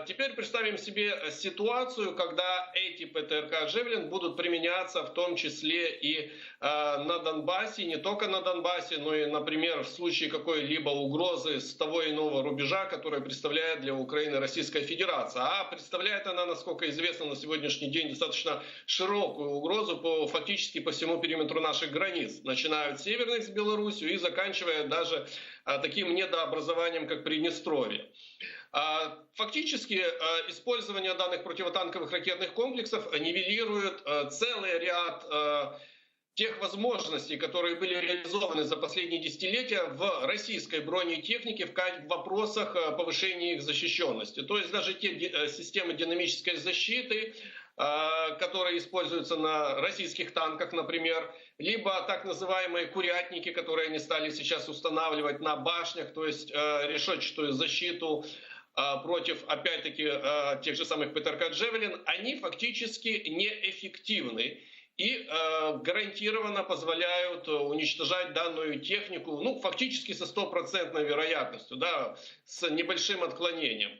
Теперь представим себе ситуацию, когда эти ПТРК «Джевелин» будут применяться в том числе и на Донбассе, не только на Донбассе, но и, например, в случае какой-либо угрозы с того иного рубежа, который представляет для Украины Российская Федерация. А представляет она, насколько известно, на сегодняшний день достаточно широкую угрозу фактически по всему периметру наших границ, начиная от северных с Белоруссией и заканчивая даже таким недообразованием, как Приднестровье. Фактически использование данных противотанковых ракетных комплексов нивелирует целый ряд тех возможностей, которые были реализованы за последние десятилетия в российской бронетехнике в вопросах повышения их защищенности. То есть даже те системы динамической защиты, которые используются на российских танках, например, либо так называемые курятники, которые они стали сейчас устанавливать на башнях, то есть решетчатую защиту против, опять-таки, тех же самых ПТРК «Джевелин», они фактически неэффективны и гарантированно позволяют уничтожать данную технику, ну, фактически со 100% вероятностью, да, с небольшим отклонением.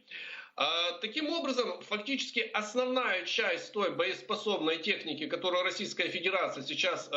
Таким образом, фактически основная часть той боеспособной техники, которую Российская Федерация сейчас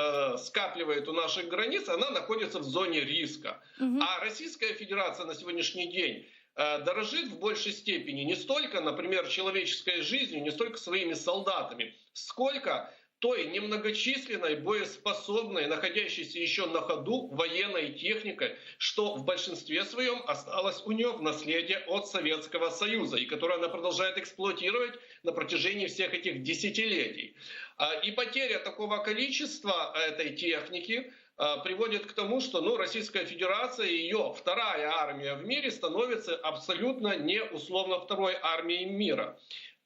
скапливает у наших границ, она находится в зоне риска. А Российская Федерация на сегодняшний день дорожит в большей степени не столько, например, человеческой жизнью, не столько своими солдатами, сколько той немногочисленной, боеспособной, находящейся еще на ходу военной техникой, что в большинстве своем осталось у нее в наследие от Советского Союза, и которую она продолжает эксплуатировать на протяжении всех этих десятилетий. И потеря такого количества этой техники приводит к тому, что Российская Федерация и ее вторая армия в мире становится абсолютно не условно второй армией мира.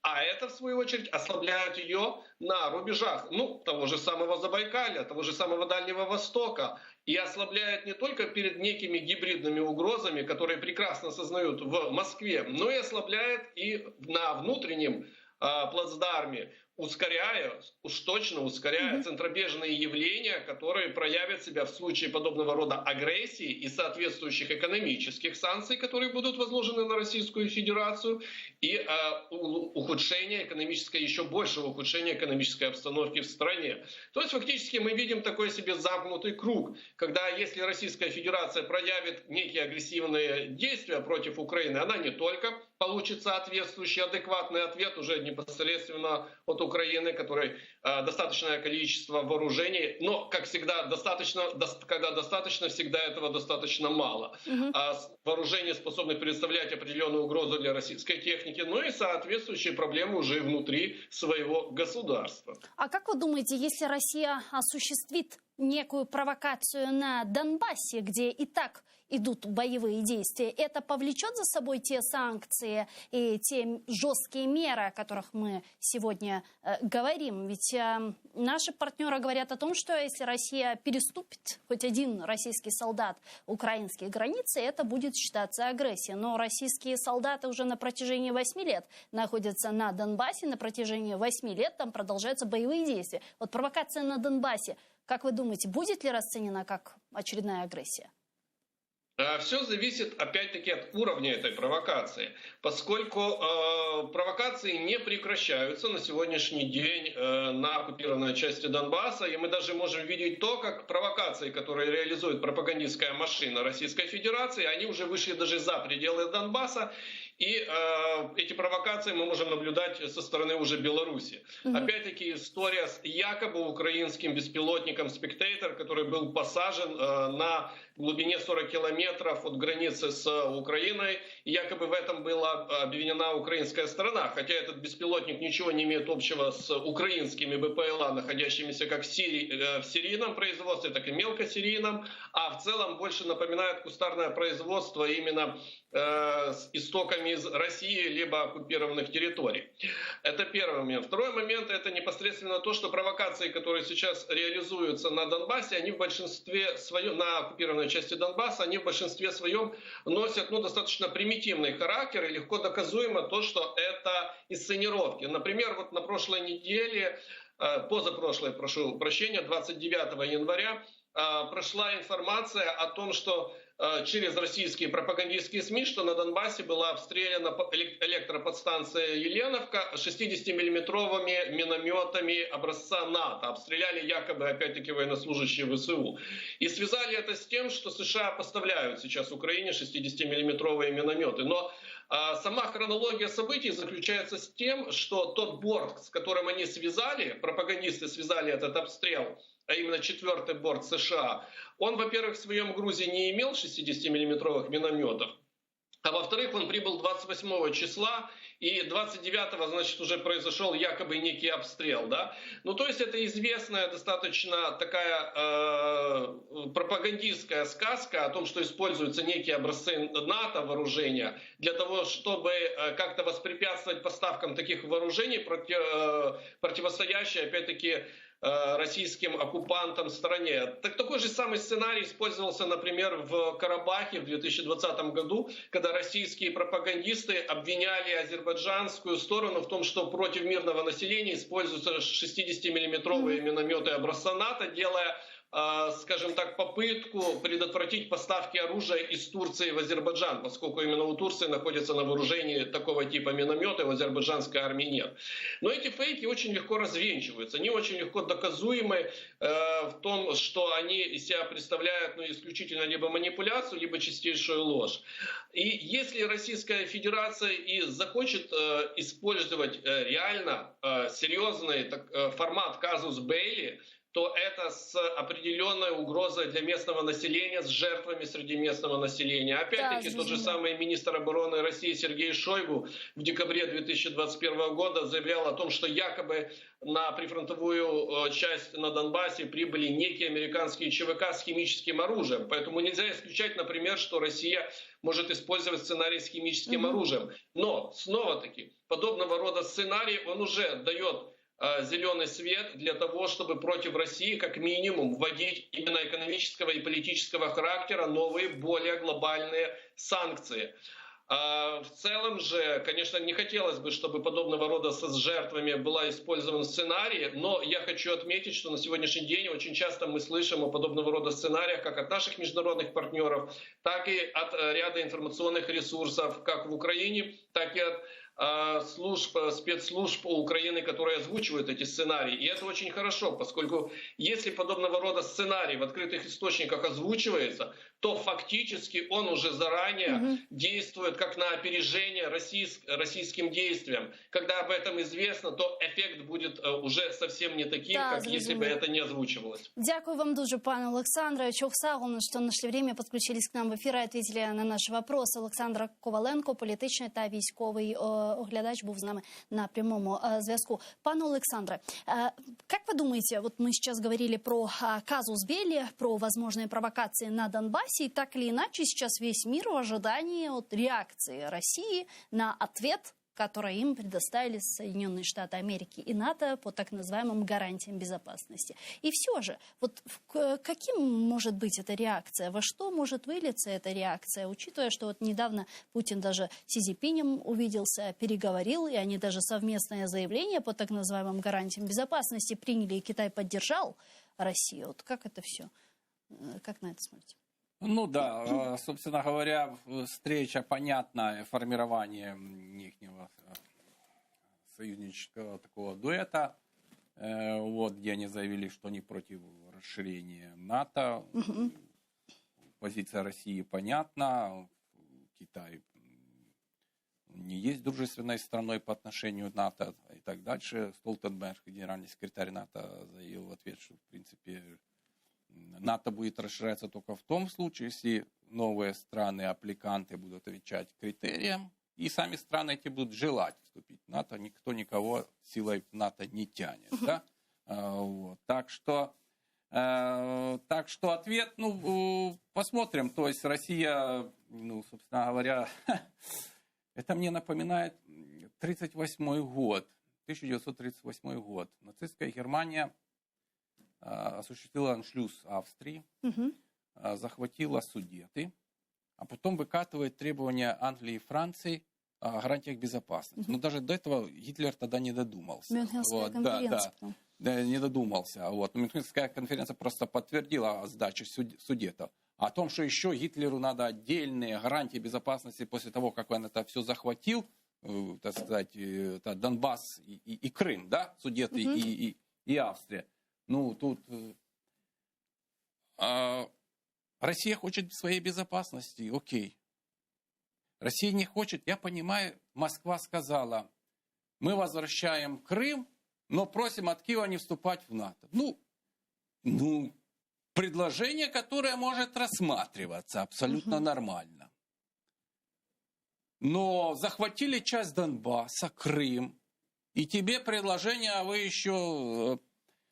А это, в свою очередь, ослабляет ее на рубежах, того же самого Забайкалья, того же самого Дальнего Востока. И ослабляет не только перед некими гибридными угрозами, которые прекрасно осознают в Москве, но и ослабляет и на внутреннем плацдарме, уж точно ускоряя центробежные явления, которые проявят себя в случае подобного рода агрессии и соответствующих экономических санкций, которые будут возложены на Российскую Федерацию, и еще большего ухудшения экономической обстановки в стране. То есть фактически мы видим такой себе замкнутый круг, когда если Российская Федерация проявит некие агрессивные действия против Украины, она не только получит соответствующий адекватный ответ уже непосредственно от Украины, которой достаточное количество вооружений, но, как всегда, когда достаточно, всегда этого достаточно мало. Вооружений, способных представлять определенную угрозу для российской техники, и соответствующие проблемы уже внутри своего государства. А как вы думаете, если Россия осуществит некую провокацию на Донбассе, где и так идут боевые действия, это повлечет за собой те санкции и те жесткие меры, о которых мы сегодня говорим? Ведь наши партнеры говорят о том, что если Россия переступит хоть один российский солдат украинские границы, это будет считаться агрессией. Но российские солдаты уже на протяжении 8 лет находятся на Донбассе, на протяжении 8 лет там продолжаются боевые действия. Вот провокация на Донбассе, как вы думаете, будет ли расценена как очередная агрессия? Все зависит, опять-таки, от уровня этой провокации, поскольку провокации не прекращаются на сегодняшний день на оккупированной части Донбасса, и мы даже можем видеть то, как провокации, которые реализует пропагандистская машина Российской Федерации, они уже вышли даже за пределы Донбасса, и эти провокации мы можем наблюдать со стороны уже Беларуси. Опять-таки история с якобы украинским беспилотником «Спектейтор», который был посажен на глубине 40 километров от границы с Украиной. И якобы в этом была обвинена украинская сторона. Хотя этот беспилотник ничего не имеет общего с украинскими БПЛА, находящимися как в серийном производстве, так и мелкосерийном. А в целом больше напоминает кустарное производство именно с истоками из России либо оккупированных территорий. Это первый момент. Второй момент — это непосредственно то, что провокации, которые сейчас реализуются на Донбассе, они в большинстве своем, на оккупированной части Донбасса, они в большинстве своем носят достаточно примитивный характер, и легко доказуемо то, что это инсценировки. Например, вот на прошлой неделе, позапрошлой, прошу прощения, 29 января, прошла информация о том, что через российские пропагандистские СМИ, что на Донбассе была обстреляна электроподстанция Еленовка 60-миллиметровыми минометами образца НАТО. Обстреляли якобы, опять-таки, военнослужащие ВСУ. И связали это с тем, что США поставляют сейчас Украине 60-миллиметровые минометы. Но сама хронология событий заключается с тем, что тот борт, с которым они связали, пропагандисты связали этот обстрел, а именно 4-й борт США, он, во-первых, в своем грузе не имел 60-миллиметровых минометов, а во-вторых, он прибыл 28 числа, и 29-го, значит, уже произошел якобы некий обстрел, да. Ну, то есть это известная достаточно такая пропагандистская сказка о том, что используются некие образцы НАТО вооружения для того, чтобы как-то воспрепятствовать поставкам таких вооружений, противостоящие, опять-таки, российским оккупантам в стране. Такой же самый сценарий использовался, например, в Карабахе в 2020 году, когда российские пропагандисты обвиняли азербайджанскую сторону в том, что против мирного населения используются 60-миллиметровые минометы образца НАТО, делая, скажем так, попытку предотвратить поставки оружия из Турции в Азербайджан, поскольку именно у Турции находится на вооружении такого типа минометы, в азербайджанской армии нет. Но эти фейки очень легко развенчиваются, они очень легко доказуемы в том, что они из себя представляют исключительно либо манипуляцию, либо чистейшую ложь. И если Российская Федерация и захочет использовать реально серьезный формат казус белли, то это с определенной угрозой для местного населения, с жертвами среди местного населения. Опять-таки, тот же самый министр обороны России Сергей Шойгу в декабре 2021 года заявлял о том, что якобы на прифронтовую часть на Донбассе прибыли некие американские ЧВК с химическим оружием. Поэтому нельзя исключать, например, что Россия может использовать сценарий с химическим оружием. Но, снова-таки, подобного рода сценарий, он уже дает зеленый свет для того, чтобы против России как минимум вводить именно экономического и политического характера новые, более глобальные санкции. В целом же, конечно, не хотелось бы, чтобы подобного рода с жертвами была использован сценарий, но я хочу отметить, что на сегодняшний день очень часто мы слышим о подобного рода сценариях как от наших международных партнеров, так и от ряда информационных ресурсов, как в Украине, так и от спецслужб Украины, которые озвучивают эти сценарии. И это очень хорошо, поскольку если подобного рода сценарий в открытых источниках озвучивается, то фактически он уже заранее действует как на опережение российским действиям. Когда об этом известно, то эффект будет уже совсем не таким, как если бы это не озвучивалось. Дякую вам дуже, пане Олександре. Чохсагу, что нашли время, подключились к нам в эфир и ответили на наши вопросы. Олександр Коваленко, політичний та військовий оглядач, був з нами на прямому зв'язку. Пане Олександре, как вы думаете, вот мы сейчас говорили про казус белли, про возможные провокации на Донбассе, и так или иначе сейчас весь мир в ожидании реакции России на ответ, которые им предоставили Соединенные Штаты Америки и НАТО по так называемым гарантиям безопасности. И все же, вот каким может быть эта реакция? Во что может вылиться эта реакция, учитывая, что вот недавно Путин даже с Си Цзиньпинем увиделся, переговорил, и они даже совместное заявление по так называемым гарантиям безопасности приняли, и Китай поддержал Россию. Вот как это все? Как на это смотрите? Ну да, собственно говоря, встреча понятная, формирование некого союзнического такого дуэта, вот, где они заявили, что они против расширения НАТО. Позиция России понятна, Китай не есть дружественной страной по отношению к НАТО и так дальше. Столтенберг, генеральный секретарь НАТО, заявил в ответ, что в принципе НАТО будет расширяться только в том случае, если новые страны-аппликанты будут отвечать критериям, и сами страны эти будут желать вступить в НАТО. Никто никого силой в НАТО не тянет. Да? Вот. Так что ответ, посмотрим. То есть Россия, собственно говоря, это мне напоминает 1938 год. Нацистская Германия осуществила аншлюз Австрии, захватила Судеты, а потом выкатывает требования Англии и Франции о гарантиях безопасности. Но даже до этого Гитлер тогда не додумался. Мюнхенская конференция. Да, не додумался. Вот. Мюнхенская конференция просто подтвердила сдачу Судетов. О том, что еще Гитлеру надо отдельные гарантии безопасности после того, как он это все захватил, так сказать, это Донбасс и Крым, да, Судеты и Австрия. Тут Россия хочет своей безопасности, окей. Россия не хочет, я понимаю, Москва сказала, мы возвращаем Крым, но просим от Киева не вступать в НАТО. Ну, предложение, которое может рассматриваться абсолютно нормально. Но захватили часть Донбасса, Крым, и тебе предложение, а вы еще...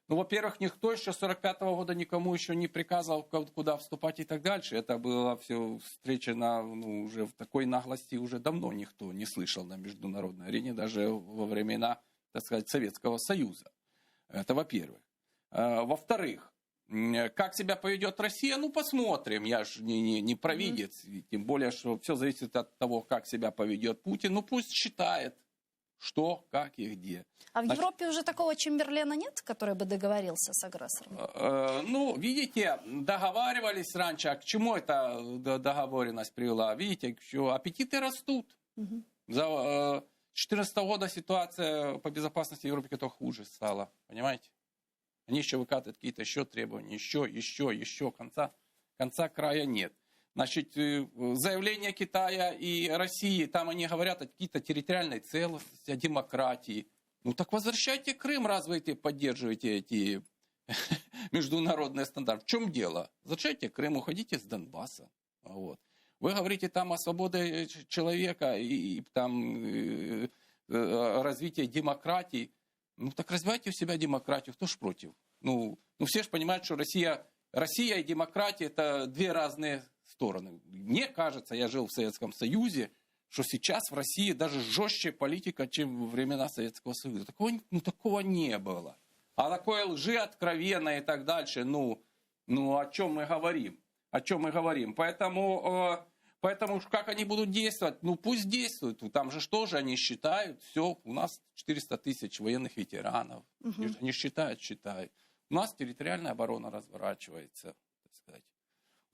Ну, во-первых, никто еще с 1945 года никому еще не приказывал, куда вступать и так дальше. Это было все встречено уже в такой наглости уже давно никто не слышал на международной арене, даже во времена, так сказать, Советского Союза. Это во-первых. Во-вторых, как себя поведет Россия, ну, посмотрим. Я же не провидец. Тем более, что все зависит от того, как себя поведет Путин. Ну, пусть считает, что, как и где. А в Европе уже такого Чемберлена нет, который бы договорился с агрессором? Ну, видите, договаривались раньше. А к чему эта договоренность привела? Видите, что аппетиты растут. За 2014 года ситуация по безопасности в Европе только хуже стала. Понимаете? Они еще выкатывают какие-то еще требования. Еще. Конца края нет. Значит, заявления Китая и России, там они говорят о какие-то территориальной целостности, о демократии. Ну так возвращайте Крым, раз вы поддерживаете эти международные стандарты. В чем дело? Возвращайте Крым, уходите с Донбасса. Вот. Вы говорите там о свободе человека и там развитии демократии. Ну так развивайте у себя демократию, кто ж против? Ну все же понимают, что Россия и демократия это две разные стороны. Мне кажется, я жил в Советском Союзе, что сейчас в России даже жестче политика, чем во времена Советского Союза. Такого не было. А такое лжи откровенное и так дальше, о чем мы говорим? Поэтому как они будут действовать? Ну пусть действуют. Там же что же они считают? Все, у нас 400 тысяч военных ветеранов. Они считают. У нас территориальная оборона разворачивается, так сказать.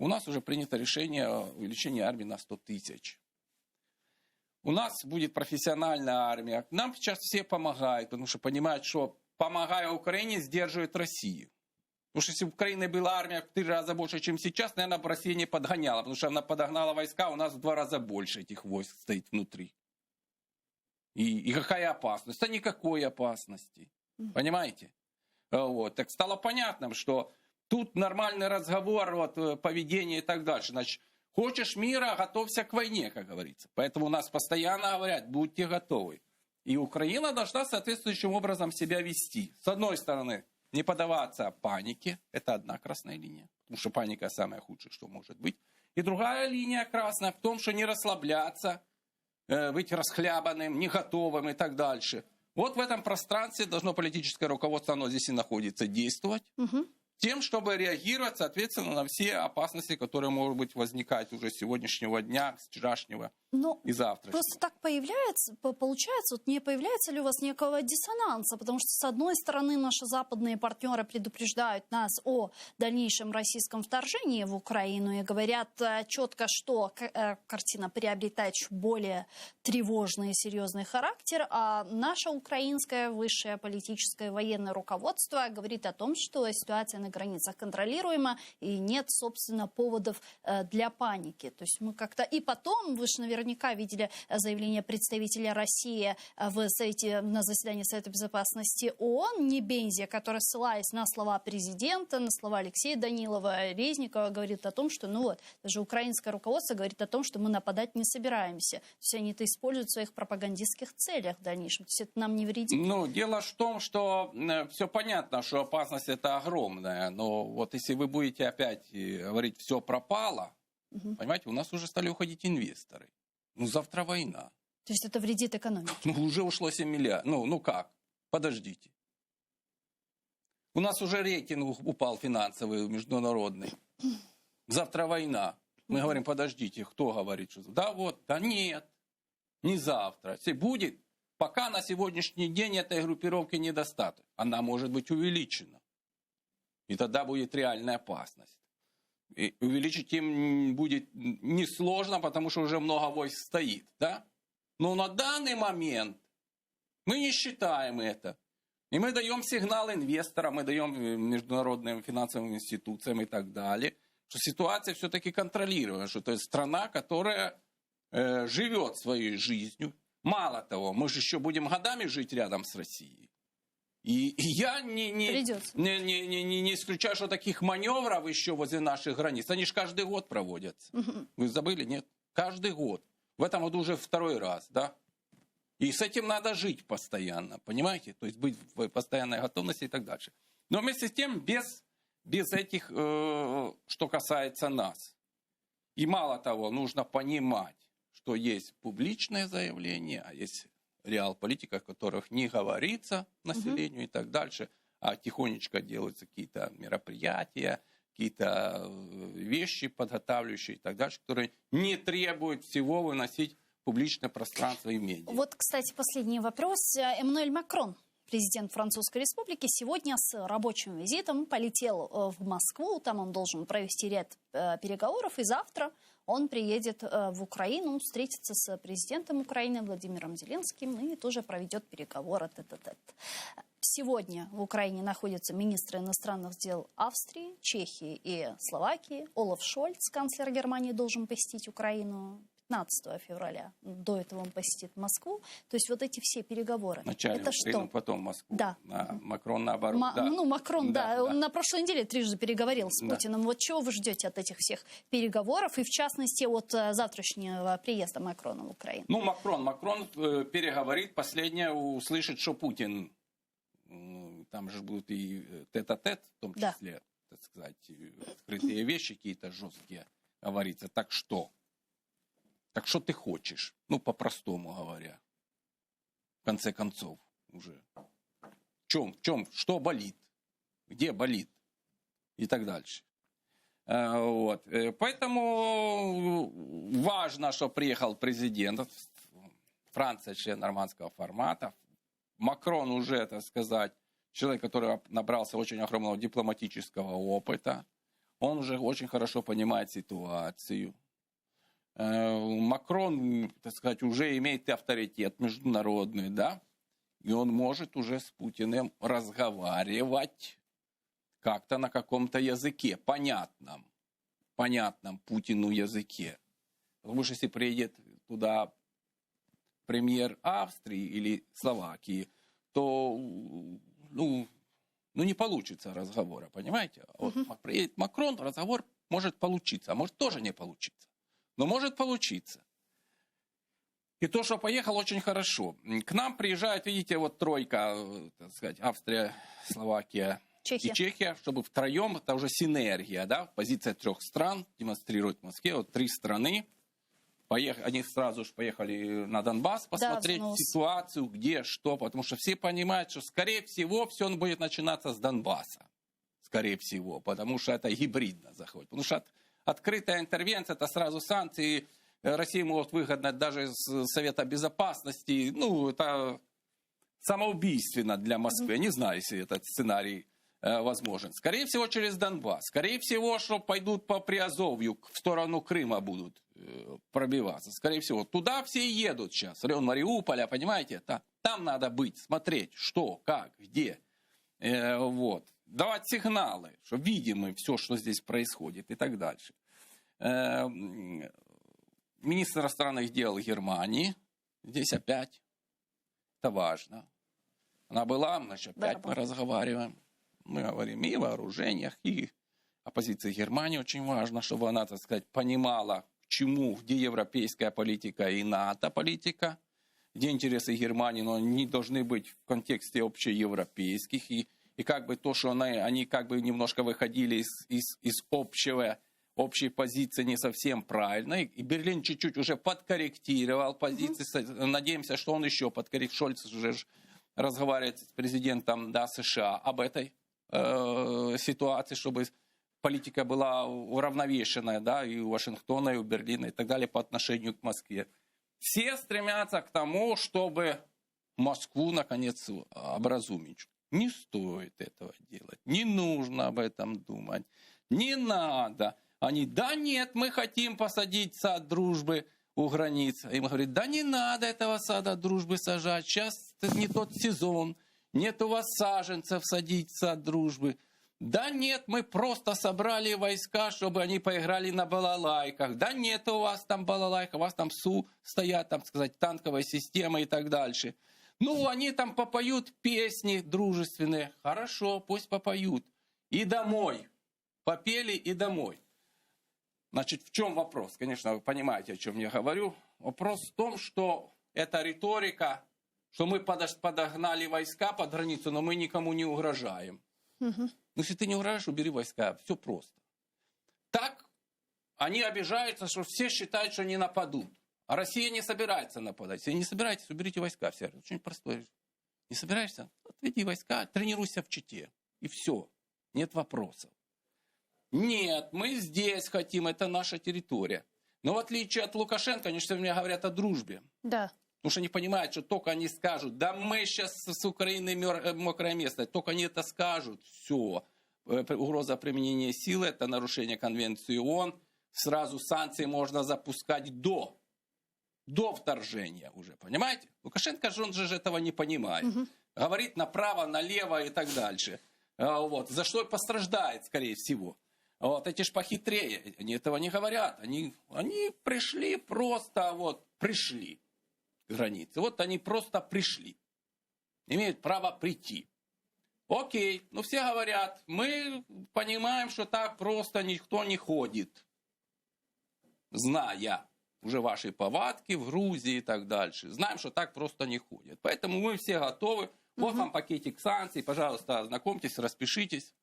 У нас уже принято решение о увеличении армии на 100 тысяч. У нас будет профессиональная армия. Нам сейчас все помогают, потому что понимают, что помогая Украине, сдерживает Россию. Потому что если у Украины была армия в 3 раза больше, чем сейчас, наверное, бы Россия не подгоняла. Потому что она подогнала войска, у нас в 2 раза больше этих войск стоит внутри. И какая опасность? Да никакой опасности. Понимаете? Вот. Так стало понятным, что тут нормальный разговор, поведение и так дальше. Значит, хочешь мира, готовься к войне, как говорится. Поэтому у нас постоянно говорят, будьте готовы. И Украина должна соответствующим образом себя вести. С одной стороны, не поддаваться панике. Это одна красная линия. Потому что паника самое худшее, что может быть. И другая линия красная в том, что не расслабляться, быть расхлябанным, не готовым и так дальше. Вот в этом пространстве должно политическое руководство, оно здесь и находится, действовать. Тем, чтобы реагировать, соответственно, на все опасности, которые могут быть возникать уже с сегодняшнего дня, с вчерашнего и завтра. Просто так получается, не появляется ли у вас некого диссонанса? Потому что, с одной стороны, наши западные партнеры предупреждают нас о дальнейшем российском вторжении в Украину и говорят четко, что картина приобретает более тревожный и серьезный характер, а наше украинское высшее политическое и военное руководство говорит о том, что ситуация на границах контролируема и нет, собственно, поводов для паники. То есть мы как-то... И потом, вы же наверняка видели заявление представителя России на заседании Совета Безопасности ООН Небензи, который, ссылаясь на слова президента, на слова Алексея Данилова, Резникова, говорит о том, что, даже украинское руководство говорит о том, что мы нападать не собираемся. То есть они это используют в своих пропагандистских целях в дальнейшем. То есть это нам не вредит. Дело в том, что все понятно, что опасность это огромная. Но вот если вы будете опять говорить, все пропало, понимаете, у нас уже стали уходить инвесторы. Завтра война. То есть это вредит экономике? Уже ушло 7 миллиардов. Как? Подождите. У нас уже рейтинг упал финансовый, международный. Завтра война. Мы говорим, подождите, кто говорит, что... Да нет, не завтра. Если будет, пока на сегодняшний день этой группировки недостаточно. Она может быть увеличена. И тогда будет реальная опасность. И увеличить им будет несложно, потому что уже много войск стоит. Да? Но на данный момент мы не считаем это. И мы даем сигнал инвесторам, мы даем международным финансовым институциям и так далее, что ситуация все-таки контролируема. Что это страна, которая живет своей жизнью. Мало того, мы же еще будем годами жить рядом с Россией. И я не исключаю, что таких маневров еще возле наших границ, они же каждый год проводятся. Вы забыли, нет? Каждый год. В этом году уже второй раз, да? И с этим надо жить постоянно, понимаете? То есть быть в постоянной готовности и так дальше. Но вместе с тем, без этих, что касается нас. И мало того, нужно понимать, что есть публичное заявление, а есть реал-политика, о которых не говорится населению и так дальше, а тихонечко делаются какие-то мероприятия, какие-то вещи подготавливающие и так дальше, которые не требуют всего выносить в публичное пространство и медиа. Вот, кстати, последний вопрос. Эммануэль Макрон, президент Французской Республики, сегодня с рабочим визитом полетел в Москву. Там он должен провести ряд переговоров. И завтра он приедет в Украину, встретиться с президентом Украины Владимиром Зеленским и тоже проведет переговоры тет-а-тет. Сегодня в Украине находятся министры иностранных дел Австрии, Чехии и Словакии. Олаф Шольц, канцлер Германии, должен посетить Украину 15 февраля. До этого он посетит Москву. То есть вот эти все переговоры. Вначале это Украину, что? потом Москву. Да. Макрон наоборот. Макрон, да. Он на прошлой неделе трижды переговорил с Путиным. Вот чего вы ждете от этих всех переговоров и, в частности, от завтрашнего приезда Макрона в Украину? Макрон переговорит, последнее услышит, что Путин, там же будут и тет-а-тет, в том числе, так сказать, открытые вещи какие-то жесткие говорится. Так что ты хочешь? По-простому говоря. В конце концов уже. В чем? Что болит? Где болит? И так дальше. Вот. Поэтому важно, что приехал президент. Франция член нормандского формата. Макрон уже, так сказать, человек, который набрался очень огромного дипломатического опыта. Он уже очень хорошо понимает ситуацию. Макрон, так сказать, уже имеет авторитет международный, да? И он может уже с Путиным разговаривать как-то на каком-то языке, понятном Путину языке. Потому что если приедет туда премьер Австрии или Словакии, то не получится разговора, понимаете? Вот приедет Макрон, разговор может получиться, а может тоже не получиться. Но может получиться. И то, что поехал, очень хорошо. К нам приезжает, видите, вот тройка, так сказать, Австрия, Словакия и Чехия, чтобы втроем, это уже синергия, да, позиция 3 стран демонстрирует в Москве, вот 3 страны. Они сразу же поехали на Донбасс посмотреть ситуацию, где, что, потому что все понимают, что, скорее всего, все будет начинаться с Донбасса. Скорее всего, потому что это гибридно заходит. Потому что открытая интервенция, это сразу санкции. России могут выгодно даже из Совета Безопасности. Это самоубийственно для Москвы. Я не знаю, если этот сценарий возможен. Скорее всего, через Донбасс. Скорее всего, что пойдут по Приазовью, в сторону Крыма будут пробиваться. Скорее всего, туда все едут сейчас. Район Мариуполя, понимаете? Там надо быть, смотреть, что, как, где. Вот. Давать сигналы, что видим мы все, что здесь происходит и так дальше. Министр иностранных дел Германии, здесь опять, это важно. Она была, значит, опять мы разговариваем. Мы говорим и о вооружениях, и о позиции Германии очень важно, чтобы она, так сказать, понимала, к чему, где европейская политика и НАТО-политика, где интересы Германии, но они должны быть в контексте общеевропейских, и как бы то, что они как бы немножко выходили из общей позиции не совсем правильной. И Берлин чуть-чуть уже подкорректировал позиции. Надеемся, что он еще подкорректирует. Шольц уже разговаривает с президентом США об этой ситуации, чтобы политика была уравновешенная, да, и у Вашингтона, и у Берлина, и так далее по отношению к Москве. Все стремятся к тому, чтобы Москву, наконец, образумить. Не стоит этого делать, не нужно об этом думать, не надо. Они, да нет, мы хотим посадить сад дружбы у границ. И мы говорим, да не надо этого сада дружбы сажать, сейчас это не тот сезон, нет у вас саженцев садить сад дружбы. Да нет, мы просто собрали войска, чтобы они поиграли на балалайках. Да нет у вас там балалайка, у вас там стоят, там сказать, танковые системы и так дальше. Ну, они там попоют песни дружественные. Хорошо, пусть попоют. И домой. Попели и домой. Значит, в чем вопрос? Конечно, вы понимаете, о чем я говорю. Вопрос в том, что эта риторика, что мы подогнали войска под границу, но мы никому не угрожаем. Ну, если ты не угрожаешь, убери войска. Все просто. Так они обижаются, что все считают, что не нападут. А Россия не собирается нападать. Если не собираетесь, уберите войска все. Очень простое. Не собираешься? Отведи войска, тренируйся в Чите. И все. Нет вопросов. Нет, мы здесь хотим, это наша территория. Но в отличие от Лукашенко, они что мне говорят о дружбе. Да. Потому что они понимают, что только они скажут, да мы сейчас с Украиной мокрое место, только они это скажут, все. Угроза применения силы, это нарушение Конвенции ООН. Сразу санкции можно запускать до вторжения уже, понимаете? Лукашенко же, он же этого не понимает. Говорит направо, налево и так дальше. Вот. За что пострадает, скорее всего. Вот эти ж похитрее, они этого не говорят. Они пришли просто, вот, пришли к границе. Вот они просто пришли. Имеют право прийти. Окей, ну все говорят, мы понимаем, что так просто никто не ходит. Зная уже ваши повадки в Грузии и так дальше. Знаем, что так просто не ходят. Поэтому мы все готовы. Вот вам пакетик санкций, пожалуйста, ознакомьтесь, распишитесь,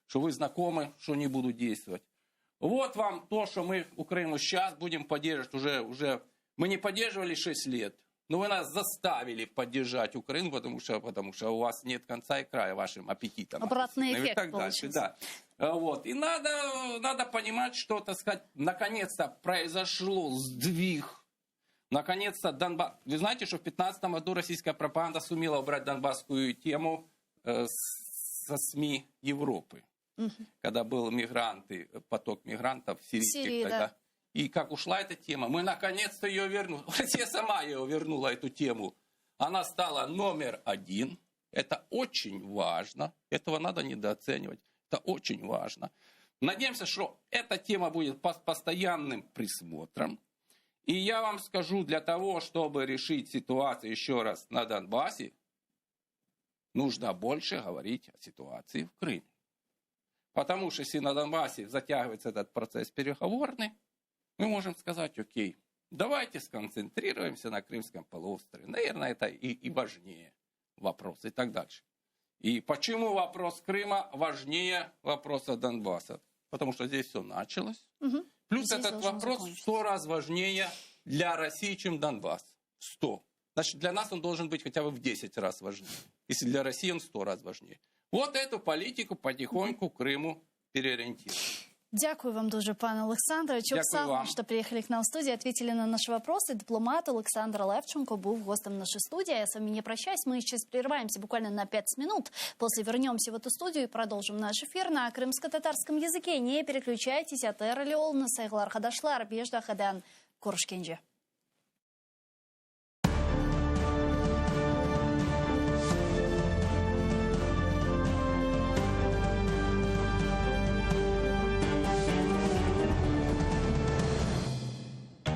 что вы знакомы, что не будут действовать. Вот вам то, что мы Украину сейчас будем поддерживать. Уже мы не поддерживали 6 лет, но вы нас заставили поддержать Украину, потому что у вас нет конца и края вашим аппетитам. Обратный эффект и так дальше, да. Вот. И надо понимать, что, так сказать, наконец-то произошел сдвиг. Наконец-то Донбасс... Вы знаете, что в 2015 году российская пропаганда сумела убрать донбасскую тему со СМИ Европы. Когда был поток мигрантов в Сирии. Да. И как ушла эта тема, мы наконец-то ее вернули. Россия сама ее вернула, эту тему. Она стала номер 1. Это очень важно. Этого надо недооценивать. Это очень важно. Надеемся, что эта тема будет под постоянным присмотром. И я вам скажу, для того, чтобы решить ситуацию еще раз на Донбассе, нужно больше говорить о ситуации в Крыме. Потому что если на Донбассе затягивается этот процесс переговорный, мы можем сказать, окей, давайте сконцентрируемся на Крымском полуострове. Наверное, это и важнее вопрос и так дальше. И почему вопрос Крыма важнее вопроса Донбасса? Потому что здесь все началось. Плюс Здесь этот вопрос в 100 раз важнее для России, чем Донбасс. 100. Значит, для нас он должен быть хотя бы в 10 раз важнее. Если для России он 100 раз важнее. Вот эту политику потихоньку Крыму переориентируем. Дякую вам дуже, пане Олександре. Дякую Оксана, вам. что приехали к нам в студию, ответили на наши вопросы. Дипломат Олександр Левченко был гостем нашей студии. Я с вами не прощаюсь. Мы сейчас прерываемся буквально на 5 минут. После вернемся в эту студию и продолжим наш эфир на крымско-татарском языке. Не переключайтесь. АТР Леол на Сайглар Хадашлар Бежда Хадан Куршкинджи.